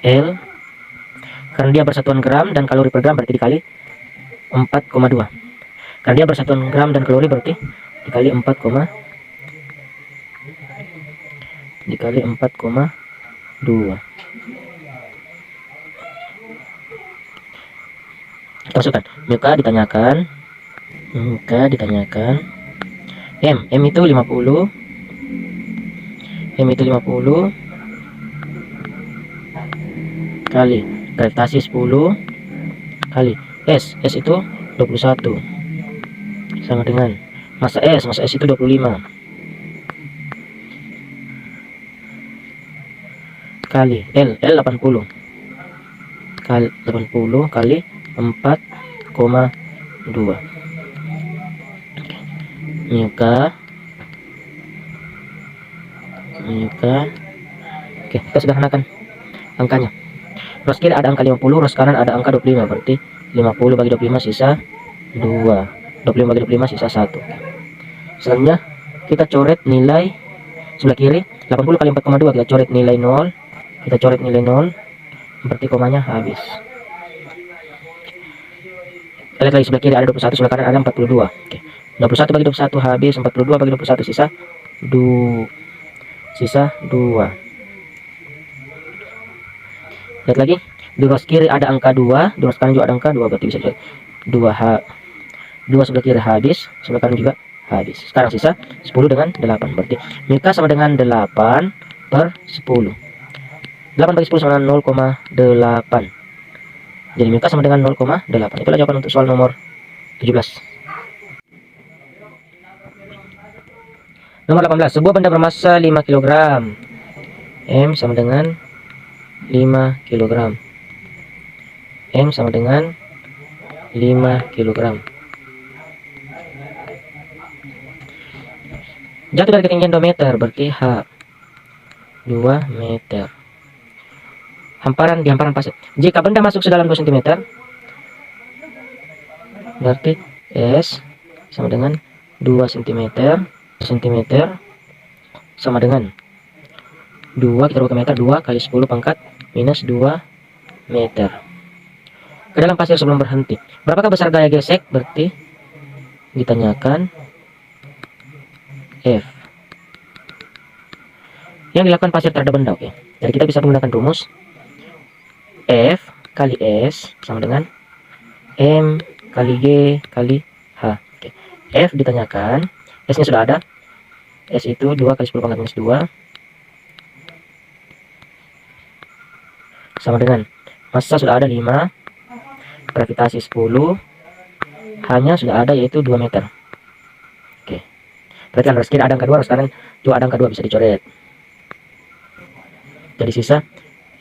Speaker 1: L, karena dia bersatuan gram dan kalori per gram berarti dikali 4,2. Karena dia bersatuan gram dan kalori berarti dikali 4,2. Kita masukkan mu K ditanyakan M itu 50, kali gravitasi 10 kali S itu 21 sama dengan massa S itu 25 kali L 80 kali 4,2. Mu K. Oke, kita sederhanakan angkanya. Ruas kiri ada angka 50, ruas kanan ada angka 25, berarti 50 bagi 25 sisa 2. 25 bagi 25 sisa 1. Selanjutnya kita coret nilai sebelah kiri. 80 kali 4,2 kita coret nilai 0. Berarti komanya habis. Kita lihat lagi sebelah kiri ada 21, sebelah kanan ada 42. Oke. 21 bagi 21 habis, 42 bagi 21 sisa 2. Lihat lagi, di ruas kiri ada angka 2, di ruas kanan juga ada angka 2, berarti bisa jadi 2 sebelah kiri habis, sebelah kanan juga habis. Sekarang sisa 10 dengan 8, berarti mu K sama dengan 8 per 10. 8 bagi 10 sama dengan 0,8. Jadi mu K sama dengan 0,8. Itulah jawaban untuk soal nomor 17. Nomor 18, sebuah benda bermassa 5 kg. M sama dengan 5 kg. M sama dengan 5 kg. Jatuh dari ketinggian 2 meter, berarti H 2 meter. Hamparan pasir. Jika benda masuk sedalam 2 cm, berarti S sama dengan 2 cm sama dengan 2, kita rubah ke meter, 2 kali 10 pangkat minus 2 meter ke dalam pasir sebelum berhenti. Berapakah besar gaya gesek? Berarti ditanyakan F yang dilakukan pasir terhadap benda. Oke, jadi kita bisa menggunakan rumus F kali S sama dengan M kali G kali H. Oke. F ditanyakan, S nya sudah ada, S itu 2 kali 10 pangkat minus 2 sama dengan massa sudah ada 5, gravitasi 10, hanya sudah ada yaitu 2 meter. Oke, berarti kan ruas kiri ada angka 2, ruas kanan juga ada angka 2, bisa dicoret. Jadi sisa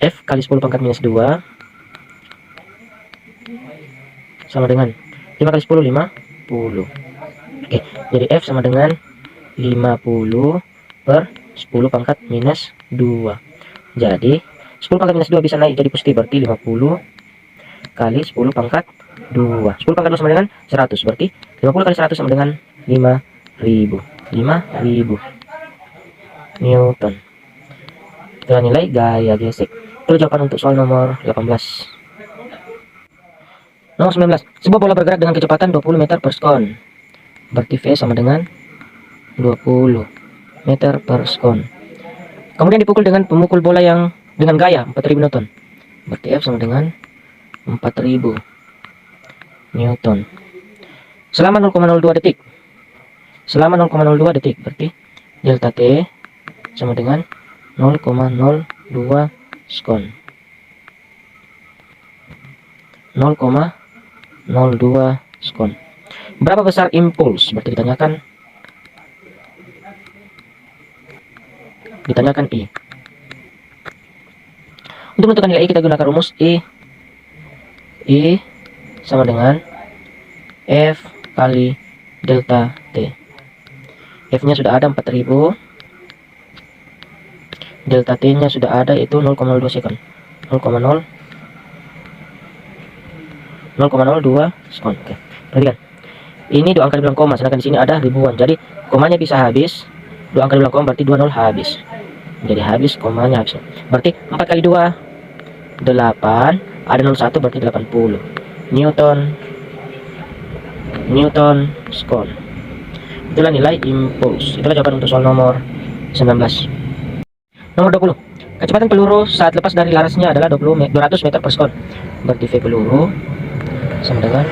Speaker 1: F kali 10 pangkat minus 2 sama dengan 5 kali 10 50. Oke, jadi F sama dengan 50 per 10 pangkat minus 2. Jadi 10 pangkat minus 2 bisa naik jadi positif, berarti 50 kali 10 pangkat 2. 10 pangkat 2 sama dengan 100, berarti 50 kali 100 sama dengan 5000 Newton. Itulah nilai gaya gesek. Itu jawaban untuk soal nomor 18. Nomor 19, sebuah bola bergerak dengan kecepatan 20 meter per sekon, berarti V sama dengan 20 meter per sekon. Kemudian dipukul dengan pemukul bola yang dengan gaya 4000 Newton. Berarti F sama dengan 4000 Newton. Selama 0,02 detik. Selama 0,02 detik. Berarti delta T sama dengan 0,02 sekon. 0,02 sekon. Berapa besar impuls? Berarti ditanyakan I. Untuk menentukan nilai I kita gunakan rumus I sama dengan F kali delta T. F nya sudah ada 4000, delta T nya sudah ada, yaitu 0,02 sekon. 0,02 sekon. Oke, perhatikan, ini dua angka dibilang koma, sedangkan di sini ada ribuan, jadi komanya bisa habis. Dua angka dibilang koma berarti 20 habis, jadi habis, komanya habis. Berarti 4 kali 2 8, ada 01 berarti 80 Newton sekon. Itulah nilai impuls. Itulah jawaban untuk soal nomor 19. Nomor 20. Kecepatan peluru saat lepas dari larasnya adalah 200 meter per sekon. Berarti V peluru sama dengan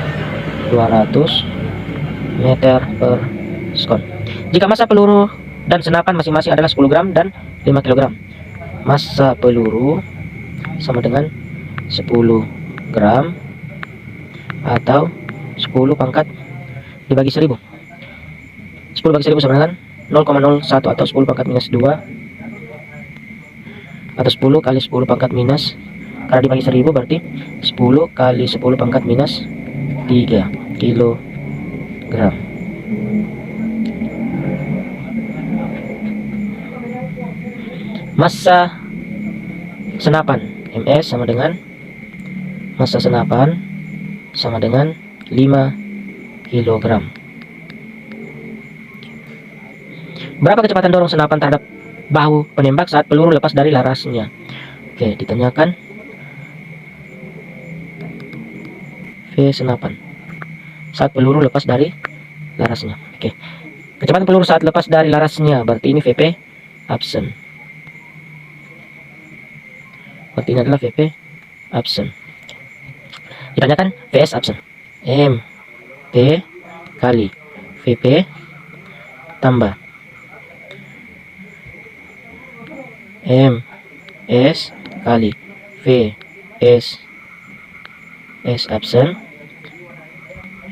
Speaker 1: 200 meter per sekon. Jika massa peluru dan senapan masing-masing adalah 10 gram dan 5 kg. Massa peluru sama dengan 10 gram atau 10 pangkat dibagi 1000. 10 bagi 1000 sama dengan 0,01 atau 10 pangkat minus 2 atau 10 kali 10 pangkat minus, karena dibagi 1000 berarti 10 kali 10 pangkat minus 3 kilogram. Massa senapan MS sama dengan massa senapan sama dengan 5 kilogram. Berapa kecepatan dorong senapan terhadap bahu penembak saat peluru lepas dari larasnya? Oke, ditanyakan V senapan saat peluru lepas dari larasnya. Oke, kecepatan peluru saat lepas dari larasnya berarti ini VP absen. Berarti ini adalah VP absen. Ditanyakan VS absen. M P kali VP tambah M S kali V S absen,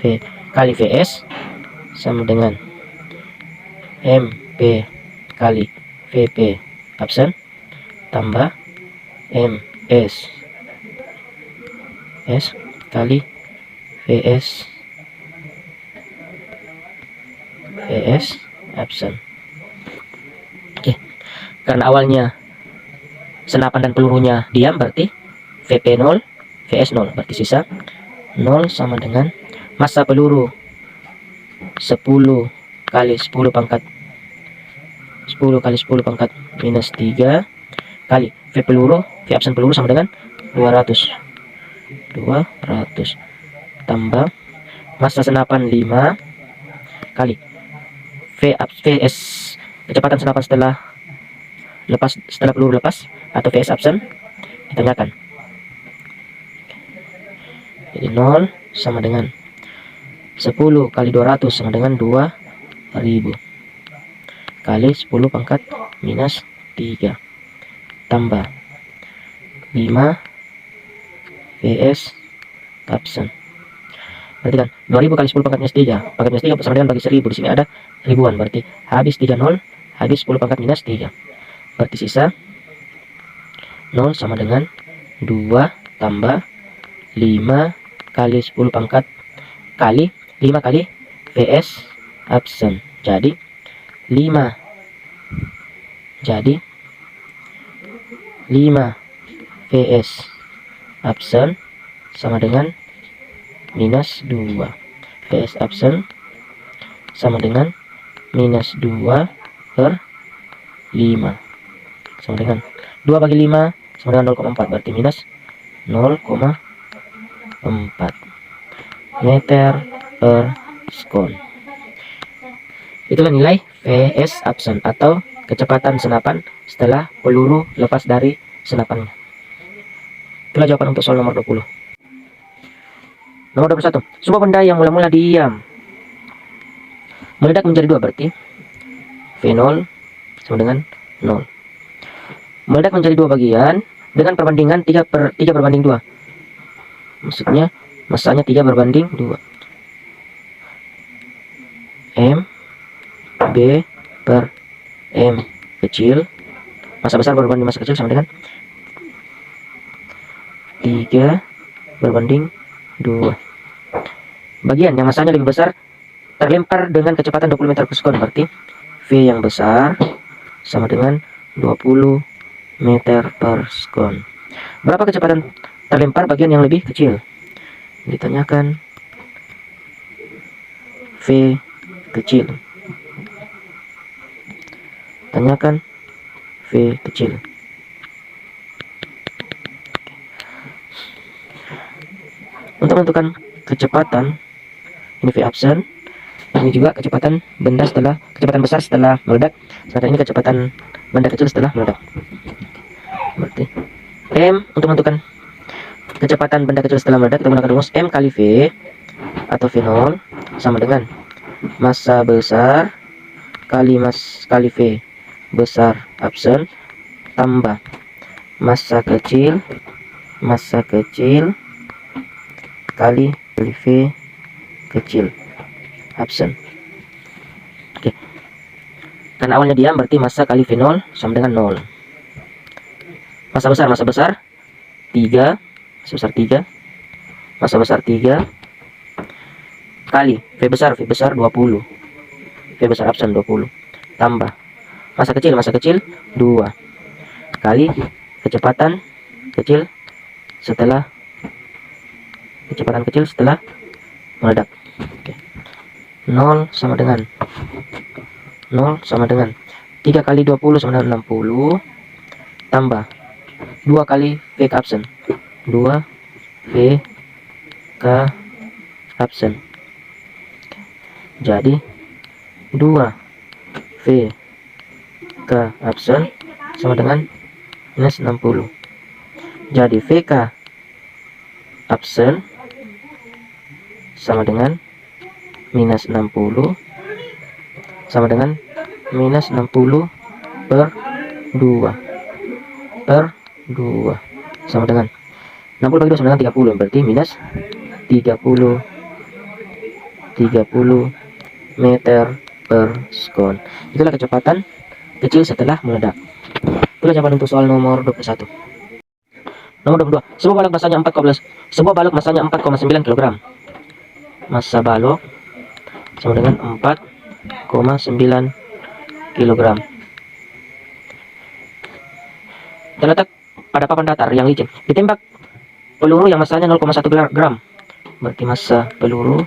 Speaker 1: V kali VS sama dengan MP kali VP absen tambah MS kali VS absen. Oke, karena awalnya senapan dan pelurunya diam berarti VP 0, VS 0, berarti sisa 0 sama dengan massa peluru 10 kali 10 pangkat minus 3 kali V peluru, V absen peluru sama dengan 200 tambah massa senapan 5 kali VS kecepatan senapan setelah peluru lepas atau VS absen ditanyakan. Jadi 0 sama dengan 10 kali 200 sama dengan 2000 kali 10 pangkat minus 3 tambah 5 VS absen. Berarti kan 2000 kali 10 pangkat minus 3. Pangkat minus 3 sama dengan bagi 1000. Di sini ada ribuan, berarti habis 30, habis 10 pangkat minus 3. Berarti sisa 0 sama dengan 2 tambah 5 kali 10 pangkat kali 5 kali VS absen. Jadi 5 VS absen sama dengan minus 2. VS absen sama dengan minus 2 per 5 sama dengan 2 bagi 5 sama dengan 0,4, berarti minus 0,4 meter per sekon. Itulah nilai VS absen atau kecepatan senapan setelah peluru lepas dari senapannya. Itulah jawaban untuk soal nomor 20. Nomor 21. Sebuah benda yang mula-mula diam meledak menjadi 2, berarti V0 sama dengan 0. Meledak menjadi 2 bagian dengan perbandingan 3/2. Maksudnya masanya 3/2. M B per M kecil, massa besar berbanding massa kecil sama dengan 3/2. Bagian yang massanya lebih besar terlempar dengan kecepatan 20 meter per sekon, berarti V yang besar sama dengan 20 meter per sekon. Berapa kecepatan terlempar bagian yang lebih kecil? Ditanyakan V kecil. Tanyakan V kecil. Untuk menentukan kecepatan, ini V absen, ini juga kecepatan benda setelah kecepatan besar setelah meledak, sedangkan ini kecepatan benda kecil setelah meledak. Berarti M untuk menentukan kecepatan benda kecil setelah meledak, kita gunakan rumus M kali V atau V0 sama dengan massa besar kali V besar absen tambah massa kecil kali V kecil absen. Oke. Karena awalnya diam, berarti massa kali V0 sama dengan 0. Massa besar 3, massa besar 3 kali V besar 20, V besar absen 20 tambah massa kecil 2 kali kecepatan kecil setelah meledak. Oke. 0 sama dengan 3 kali 20 sama dengan 60 tambah 2 kali V ke absen, 2 V ke absen. Jadi 2 V ke absen sama dengan minus 60. Jadi VK absen sama dengan minus 60 sama dengan minus 60 per 2 sama dengan 60 bagi 2 sama dengan 30, berarti minus 30 meter per sekon. Itulah kecepatan kecil setelah meledak. Itulah jawaban untuk soal nomor 21. Nomor 22. Sebuah balok masanya 4,9 kg. Massa balok sama dengan 4,9 kg. Terletak pada papan datar yang licin. Ditembak peluru yang massanya 0,1 gram. Berarti massa peluru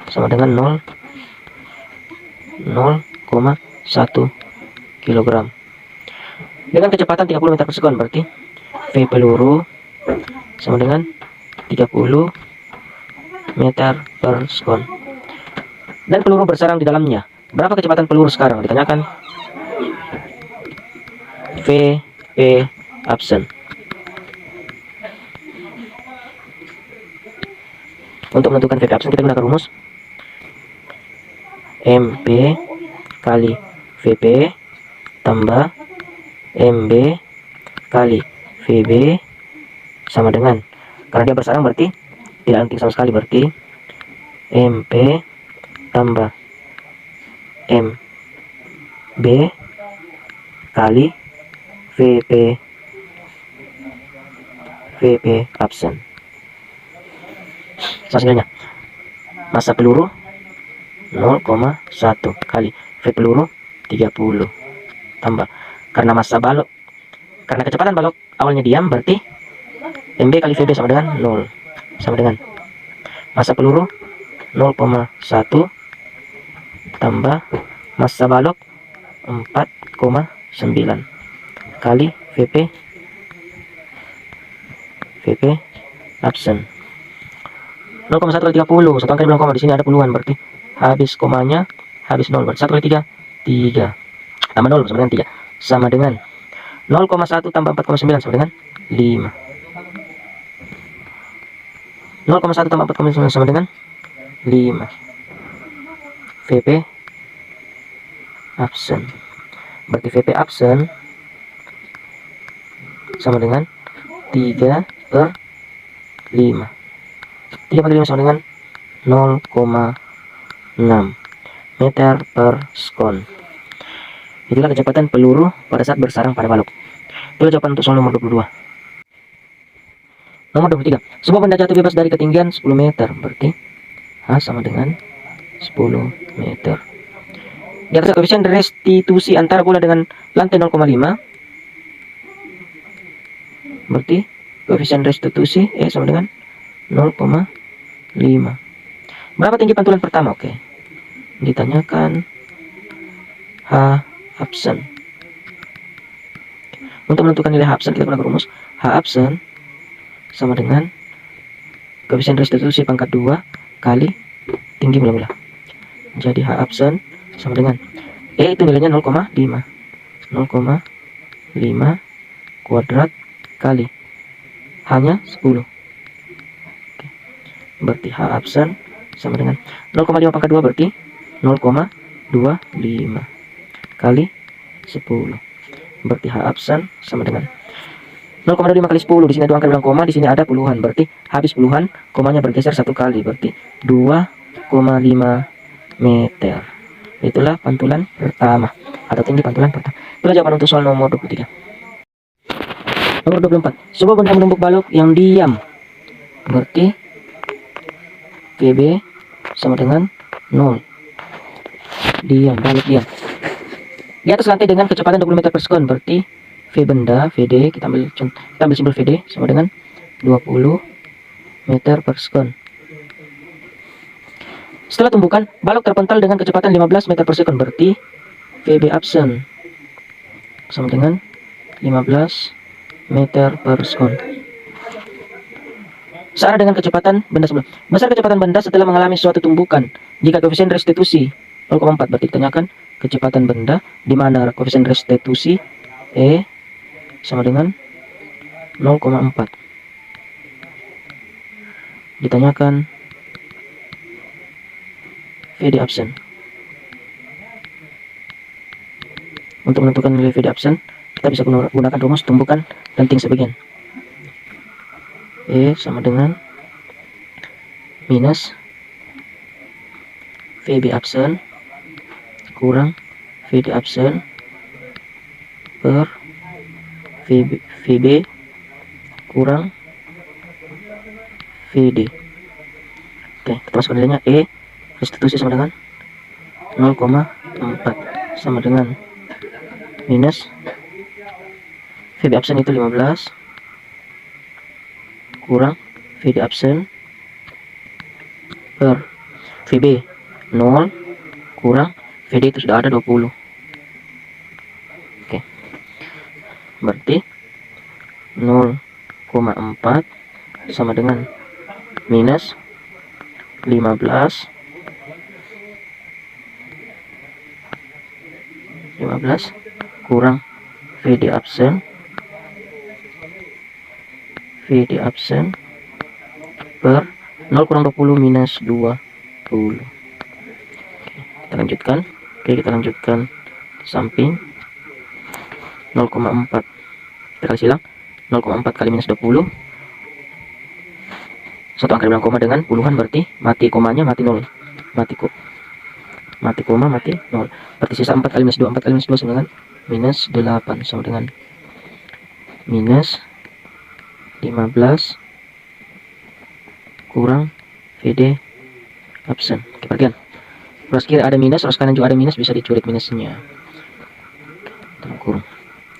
Speaker 1: sama dengan 0,1 kg. Dengan kecepatan 30 meter per sekon, berarti V peluru sama dengan 30 meter per sekon. Dan peluru bersarang di dalamnya. Berapa kecepatan peluru sekarang? Ditanyakan VP absen. Untuk menentukan VP absen kita gunakan rumus MP kali VP tambah MB kali VB sama dengan, karena dia bersarang berarti tidak lenting sama sekali, berarti MP tambah MB kali VP absen. Hasilnya massa peluru 0,1 kali V peluru 30 tambah, karena kecepatan balok awalnya diam, berarti MB kali VB sama dengan 0 sama dengan massa peluru 0,1 tambah massa balok 4,9 kali VP absen. 0,1 kali 30, satu angka di belakang koma, di sini ada puluhan, berarti habis komanya habis 0 berarti 1 kali 3 3 tambah 0 sama dengan 3 sama dengan 0,1 tambah 4,9 sama dengan 5. 0,1 tambah 4,9 sama dengan 5. VP absen. Berarti VP absen sama dengan 3 per 5. 3 per 5 sama dengan 0,6 meter per sekon. Itulah kecepatan peluru pada saat bersarang pada balok. Itulah jawaban untuk soal nomor 22. Nomor 23. Sebuah benda jatuh bebas dari ketinggian 10 meter. Berarti H sama dengan 10 meter. Di atas koefisien restitusi antara bola dengan lantai 0,5. Berarti koefisien restitusi E sama dengan 0,5. Berapa tinggi pantulan pertama? Oke. Ditanyakan H absen. Untuk menentukan nilai H absen kita gunakan rumus H absen sama dengan koefisien restitusi pangkat 2 kali tinggi mula-mula. Jadi H absen sama dengan E itu nilainya 0,5 kuadrat kali hanya 10. Oke. Berarti H absen sama dengan 0,5 pangkat 2 berarti 0,25 kali 10. Berarti H absen sama dengan 0,25 kali 10. Di sini ada angka ulang koma, di sini ada puluhan. Berarti habis puluhan, komanya bergeser satu kali. Berarti 2,5 meter. Itulah pantulan pertama atau tinggi pantulan pertama. Itulah jawaban untuk soal nomor 23. Nomor 24. Sebuah benda menumbuk balok yang diam. Berarti VB sama dengan 0. Diam, balok diam. Di atas lantai dengan kecepatan 20 meter per sekon. Berarti V benda, VD, kita ambil simbol VD sama dengan 20 meter per sekon. Setelah tumbukan, balok terpental dengan kecepatan 15 meter per sekon. Berarti VB absen sama dengan 15 meter per sekon. Searah dengan kecepatan benda sebelum. Besar kecepatan benda setelah mengalami suatu tumbukan. Jika koefisien restitusi 0,4, berarti ditanyakan kecepatan benda di mana koefisien restitusi E sama dengan 0,4. Ditanyakan VD absen. Untuk menentukan nilai VD absen, kita bisa gunakan rumus tumbukan lenting sebagian. E sama dengan minus VB absen kurang VD absen per VB kurang VD. Oke, kita masukkan nilainya. E restitusi sama dengan 0,4 sama dengan minus VB absen itu 15 kurang VD absen per VB 0 kurang VD itu sudah ada 20. Oke. Berarti 0,4 sama dengan minus 15 kurang VD absen per 0 kurang 20 minus 20. Oke, kita lanjutkan di samping 0,4 kita kali silang 0,4 kali minus 20. Satu angka bilang koma dengan puluhan, berarti mati komanya, mati 0. Mati koma, mati 0. Berarti sisa 4 kali minus 2. 4 kali minus 2 sama dengan minus 8 sama dengan minus 15 kurang VD absen. Oke, perhatikan. Ruas kiri ada minus, ruas kanan juga ada minus, bisa dicurit minusnya. Kurung.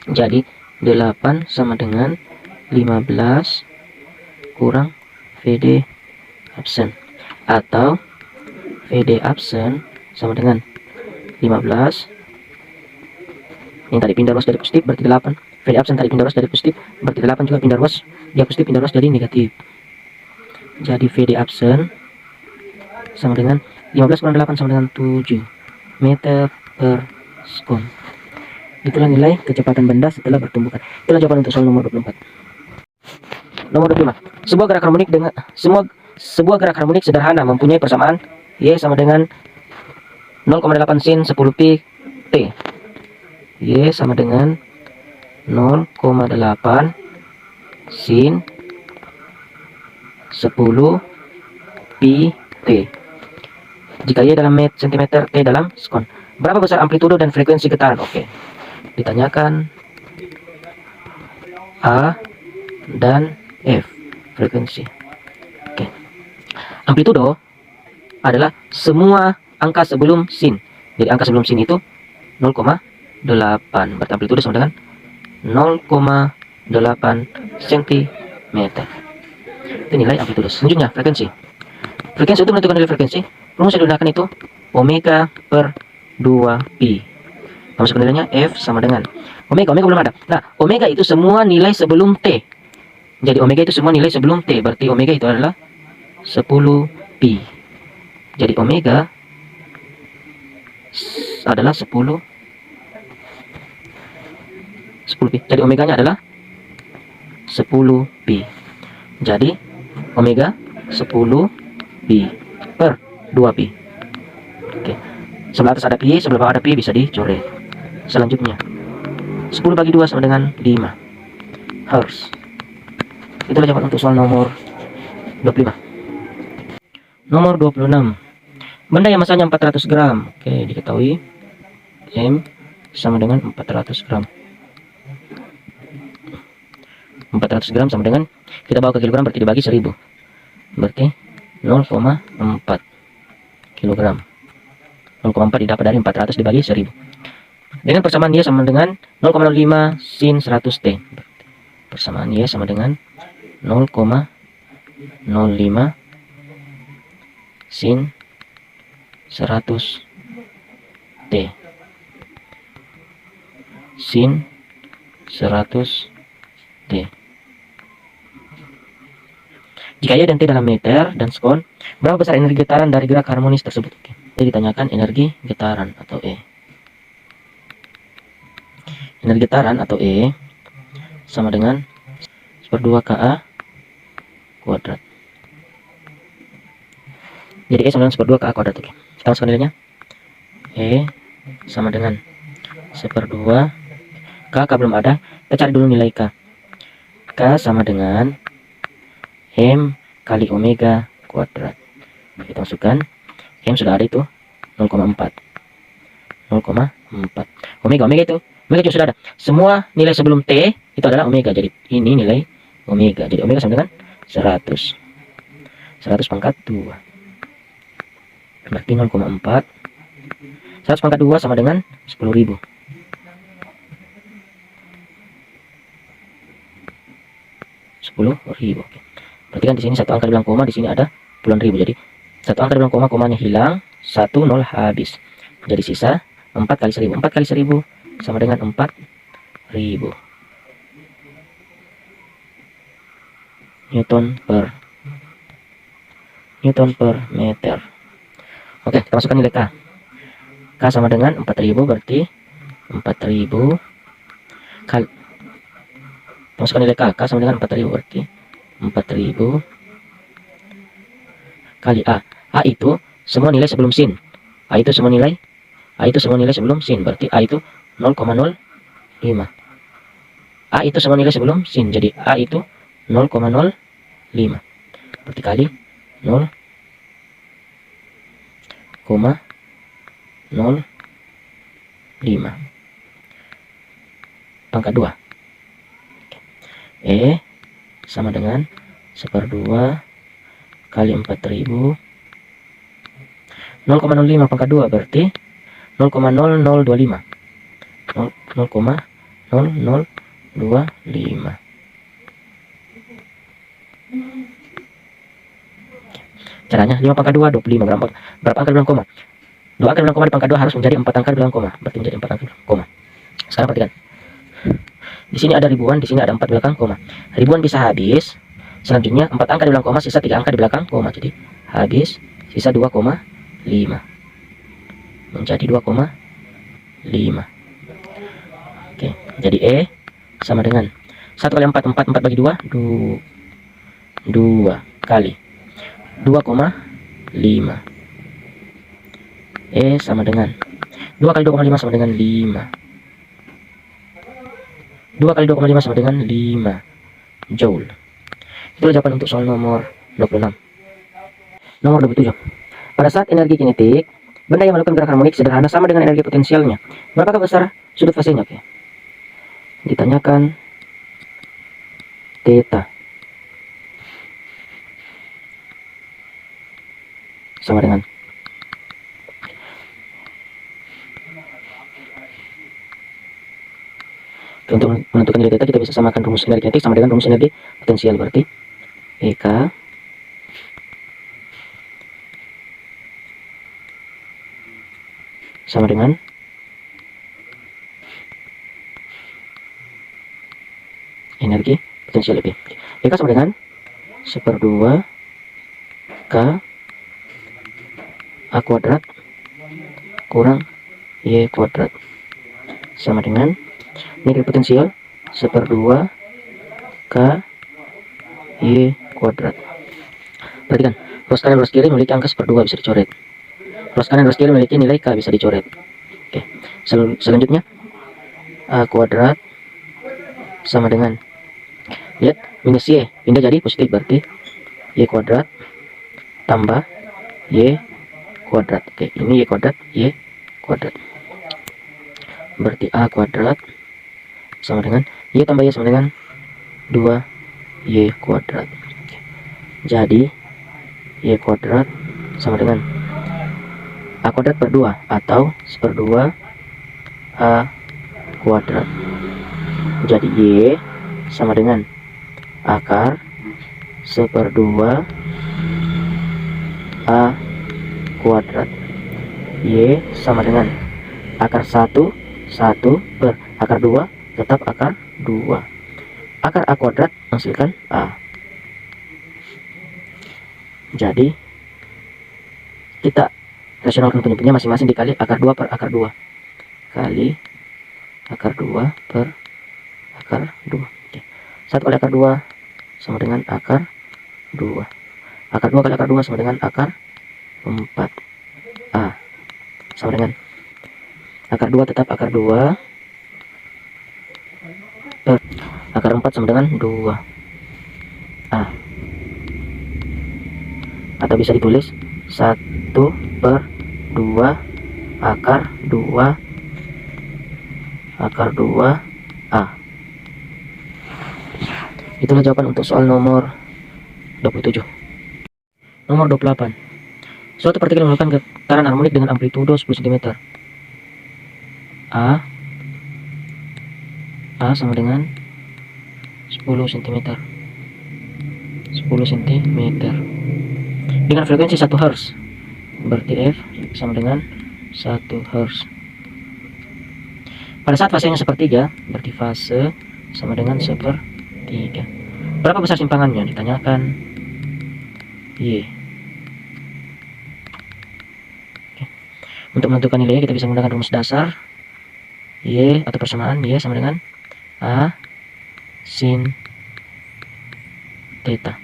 Speaker 1: Jadi 8 sama dengan 15 kurang VD absen, atau VD absen sama dengan 15. Ini tadi pindah ruas dari positif berarti 8. VD absen tadi pindah ruas dari positif berarti 8 juga pindah ruas. Dia positif pindah ruas jadi negatif. Jadi VD absen sama dengan 15 kurang 8 sama dengan 7. meter per sekon. Itulah nilai kecepatan benda setelah bertumbukan. Itulah jawaban untuk soal nomor 24. Nomor 25. Sebuah gerak harmonik sebuah gerak harmonik sederhana mempunyai persamaan Y sama dengan 0,8 sin 10 pi T. Y sama dengan 0,8 sin 10 pi T. Jika Y dalam cm, T dalam sekon. Berapa besar amplitudo dan frekuensi getaran? Oke. Ditanyakan A dan F, frekuensi. Oke. Amplitudo adalah semua angka sebelum sin. Jadi angka sebelum sin itu 0,8. Berarti amplitudo sama dengan 0,8 cm. Itu nilai amplitudo. Selanjutnya frekuensi. Frekuensi untuk menentukan nilai frekuensi, rumus yang digunakan itu omega per 2pi. Masuk nilainya F sama dengan omega belum ada. Nah, omega itu semua nilai sebelum T. Jadi omega itu semua nilai sebelum T. Berarti omega itu adalah 10 pi. Jadi omega adalah 10 pi. Jadi omeganya adalah 10 pi. Jadi omega 10 pi per 2 pi. Oke. Sebelah atas ada pi, sebelah bawah ada pi, bisa dicoret. Selanjutnya 10 bagi 2 sama dengan 5 Hertz. Itulah jawaban untuk soal nomor 25. Nomor 26. Benda yang masanya 400 gram. Oke, diketahui M sama dengan 400 gram. 400 gram sama dengan, kita bawa ke kilogram berarti dibagi 1000. Berarti 0,4 kilogram. 0,4 didapat dari 400 dibagi 1000. Dengan persamaan Y sama dengan 0,05 sin 100 T. Persamaan Y sama dengan 0,05 sin 100 T. Sin 100 T. Jika Y dan T dalam meter dan sekon, berapa besar energi getaran dari gerak harmonis tersebut? Jadi ditanyakan energi getaran atau E. Energi getaran atau E sama dengan 1/2 Ka kuadrat. Jadi E sama dengan 1/2 Ka kuadrat. Oke. Kita masukkan nilainya. E sama dengan 1/2 K belum ada. Kita cari dulu nilai K. K sama dengan M kali omega kuadrat. Kita masukkan. M sudah ada itu 0,4. Omega itu juga sudah ada. Semua nilai sebelum T itu adalah omega. Jadi ini nilai omega. Jadi omega sama dengan 100 pangkat 2. Berarti 0,4. 100 pangkat 2 sama dengan 10.000. 10.000. Oke. Berarti kan di sini satu angka dibilang koma, di sini ada puluhan ribu. Jadi satu angka dibilang koma, komanya hilang, 1 0 habis. Jadi sisa 4 kali 1000. 4 kali 1000 sama dengan 4.000 Newton per meter. Oke, kita masukkan nilai K. K sama dengan 4.000, berarti 4.000 kali, kita masukkan nilai K. K sama dengan 4.000, berarti 4.000 kali A. A itu semua nilai sebelum sin. A itu semua nilai sebelum sin. Berarti A itu 0,05. A itu semua nilai sebelum sin. Jadi A itu 0,05. Berarti kali 0,05 pangkat 2. E sama dengan 1/2 kali 4.000. 0,05 pangkat 2 berarti 0,0025. 0,0025. Caranya 5 pangkat 2 25. Berapa angka dibilang koma? 2 angka dibilang koma di pangkat 2 harus menjadi 4 angka dibilang koma. Berarti menjadi 4 angka dibilang koma. Sekarang perhatikan. Di sini ada ribuan, di sini ada 4 belakang koma. Ribuan bisa habis. Selanjutnya 4 angka dibilang koma, sisa 3 angka di belakang koma. Jadi habis, sisa 2,5. menjadi 2,5. Oke, jadi E sama dengan 1 kali 4, 4 bagi 2, 2 kali 2,5. E sama dengan 2 kali 2,5 sama dengan 5. 2 kali 2,5 sama dengan 5 Joule. Itulah jawaban untuk soal nomor 26. Nomor 27. Pada saat energi kinetik, benda yang melakukan gerak harmonik sederhana sama dengan energi potensialnya. Berapakah besar sudut fasenya? Oke. Ditanyakan theta sama dengan untuk menentukan nilai theta kita bisa samakan rumus energi kinetik sama dengan rumus energi potensial, berarti EK sama dengan energi potensial EP. EK sama dengan 1/2 K A kuadrat kurang Y kuadrat sama dengan energi potensial 1/2 K Y kuadrat. Perhatikan, ruas kanan ruas kiri memiliki angka 1/2 bisa dicoret. Ruas kanan ruas kiri memiliki nilai K bisa dicoret. Oke. Selanjutnya A kuadrat sama dengan, lihat, minus Y pindah jadi positif, berarti Y kuadrat tambah Y kuadrat. Oke, ini Y kuadrat, Y kuadrat. Berarti A kuadrat sama dengan Y tambah Y sama dengan 2Y kuadrat. Jadi Y kuadrat sama dengan A kuadrat per 2 atau 1/2 A kuadrat. Jadi Y sama dengan akar 1/2 A kuadrat. Y sama dengan akar 1 per akar 2 tetap akar 2. Akar A kuadrat menghasilkan A. Jadi kita rasionalkan penyebutnya masing-masing dikali akar 2 per akar 2 kali akar 2 per akar 2. Oke. 1 kali akar 2 sama dengan akar 2. Akar 2 kali akar 2 sama dengan akar 4. A sama dengan akar 2 tetap akar 2 per akar 4 sama dengan 2 A. Atau bisa ditulis 1/2 akar 2 A. Itulah jawaban untuk soal nomor 27. Nomor 28. Suatu partikel melakukan getaran harmonik dengan amplitudo 10 cm. A sama dengan 10 cm. 10 cm. Dengan frekuensi 1 Hz. Berarti F sama dengan 1 Hz. Pada saat fasenya sepertiga, berarti fase sama dengan sepertiga. Berapa besar simpangannya? Ditanyakan Y. Oke. Untuk menentukan nilai kita bisa menggunakan rumus dasar Y atau persamaan Y sama dengan A sin theta.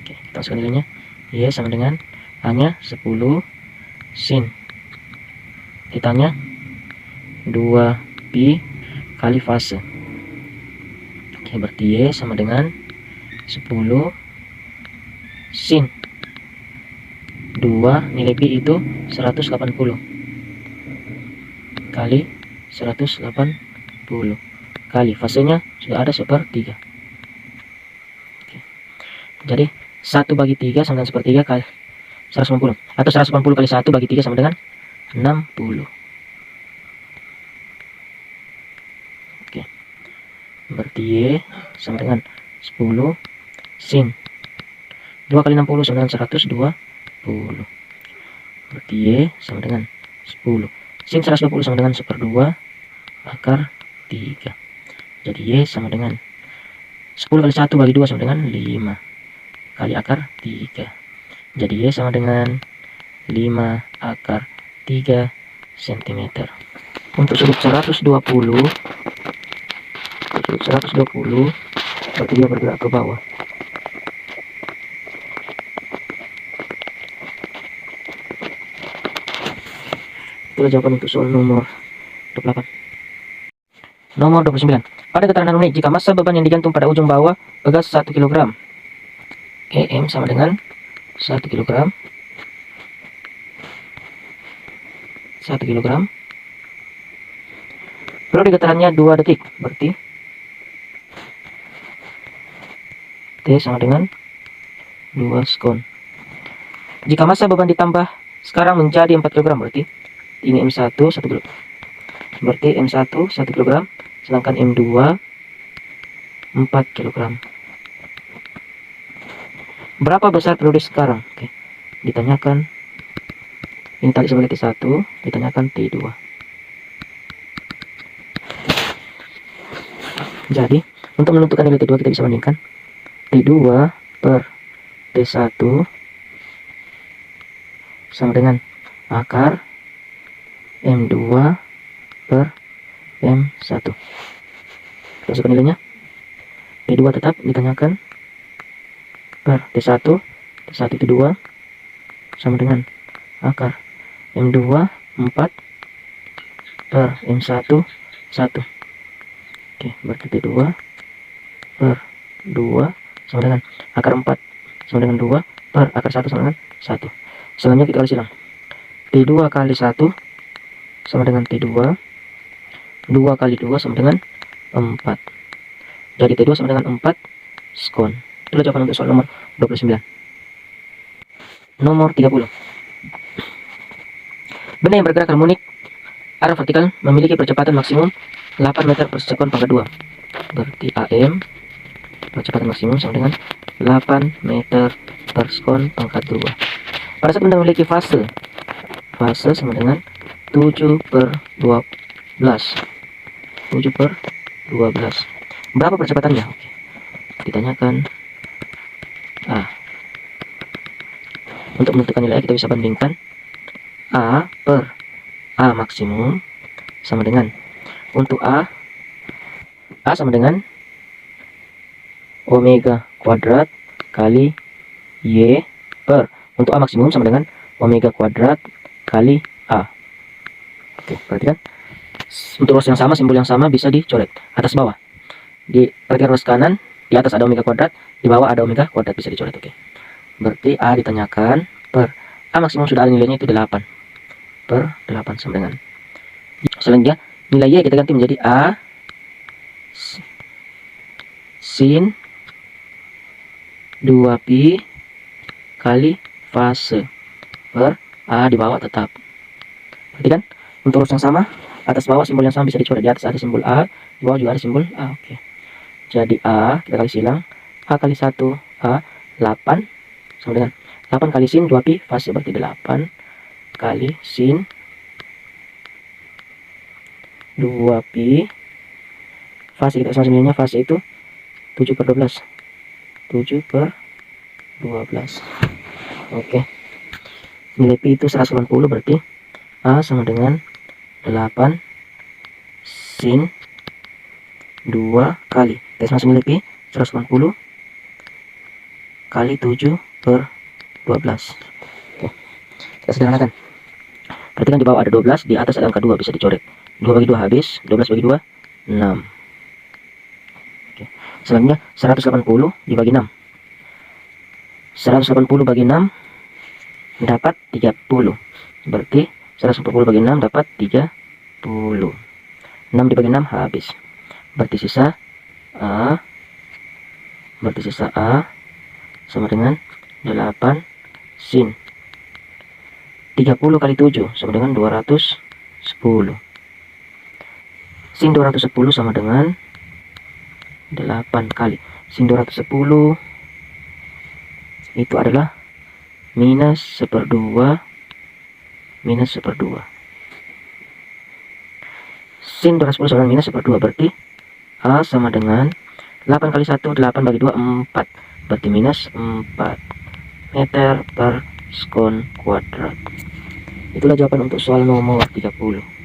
Speaker 1: Oke, kita masukkan nilainya. Y sama dengan A nya 10 sin theta-nya 2 pi kali fase. Oke, berarti Y sama dengan 10 sin 2 nilai pi itu 180 kali 180 kali fasenya sudah ada 1/3. Oke. Jadi 1 bagi 3 sama dengan 1/3 kali 180 atau 180 kali 1 bagi 3 sama dengan 60. Oke. Berarti Y sama dengan 10 sin 2 kali 60 sama dengan 120. Berarti Y sama dengan 10 sin 120 sama dengan 1/2 akar 3. Jadi Y sama dengan 10 kali 1 bagi 2 sama dengan 5 kali akar 3. Jadi Y sama dengan 5 akar 3 cm. Untuk sudut 120, berarti dia bergerak ke bawah. Itulah jawaban untuk soal nomor 28. Nomor 29. Pada keterangan unik, jika massa beban yang digantung pada ujung bawah bagas 1 kg, EM sama dengan 1 kg, 1 kg. Periode getarannya 2 detik, berarti T sama dengan 2 sekon. Jika massa beban ditambah sekarang menjadi 4 kg, berarti ini M1 1 kg. Berarti M1 1 kg, sedangkan M2 4 kg. Berapa besar periode sekarang? Oke. Ditanyakan, ini tadi sebagai T1, ditanyakan T2. Jadi, untuk menentukan nilai T2 kita bisa bandingkan T2 per T1 sama dengan akar M2 per M1. Masukkan nilainya. T2 tetap ditanyakan per T1. T1 itu 2 sama dengan akar M2 4 per M1 1. Oke, berarti T2 per 2 sama dengan akar 4 sama dengan 2 per akar 1 sama dengan 1. Selanjutnya kita kali silang. T2 kali 1 sama dengan T2. 2 kali 2 sama dengan 4. Jadi T2 sama dengan 4 sekon. Itulah jawaban untuk soal nomor 29. Nomor 30. Benda yang bergerak harmonik arah vertikal memiliki percepatan maksimum 8 meter per sekon pangkat 2. Berarti AM percepatan maksimum sama dengan 8 meter per sekon pangkat 2. Pada saat benda memiliki fase sama dengan 7 per 12. 7 per 12. Berapa percepatannya? Oke. Ditanyakan A. Untuk menentukan nilai kita bisa bandingkan A per A maksimum sama dengan, untuk A sama dengan omega kuadrat kali Y per, untuk A maksimum sama dengan omega kuadrat kali A. Oke, perhatikan. Untuk ruas yang sama, simbol yang sama bisa dicoret atas bawah. Perhatikan ruas kanan, di atas ada omega kuadrat, di bawah ada omega kuadrat, bisa dicoret. Oke. Berarti A ditanyakan per A maksimum sudah ada nilainya, itu 8 per 8 sama dengan. Selanjutnya nilai Y kita ganti menjadi A sin 2pi kali fase per A di bawah tetap. Perhatikan, untuk ruas yang sama, atas bawah simbol yang sama bisa dicoret. Di atas ada simbol A, di bawah juga ada simbol A. Oke. Jadi A kita kali silang, A kali 1 A 8 sama dengan 8 kali sin 2pi fase, berarti 8 kali sin 2pi fase. Kita sama nilainya, fase itu 7 per 12. 7 per 12. Oke. Nilai pi itu 180, berarti A sama dengan 8 sin 2 kali, kita sama nilai pi 180 kali 7 per 12. Oke. Kita sederhanakan. Perhatikan di bawah ada 12, di atas ada angka 2, bisa dicoret. 2 bagi 2 habis, 12 bagi 2 6. Oke. Selanjutnya 180 dibagi 6. 180 bagi 6 dapat 30. Berarti 180 bagi 6 dapat 30. 6 dibagi 6 habis. Berarti sisa A sama dengan 8 sin 30 kali 7 sama dengan 210. Sin 210 sama dengan 8 kali sin 210 itu adalah minus 1/2 minus 1/2. Sin 210 sama dengan minus 1/2, berarti A sama dengan 8 kali 1, 8 bagi 2 4, berarti minus 4 meter per sekon kuadrat. Itulah jawaban untuk soal nomor 30.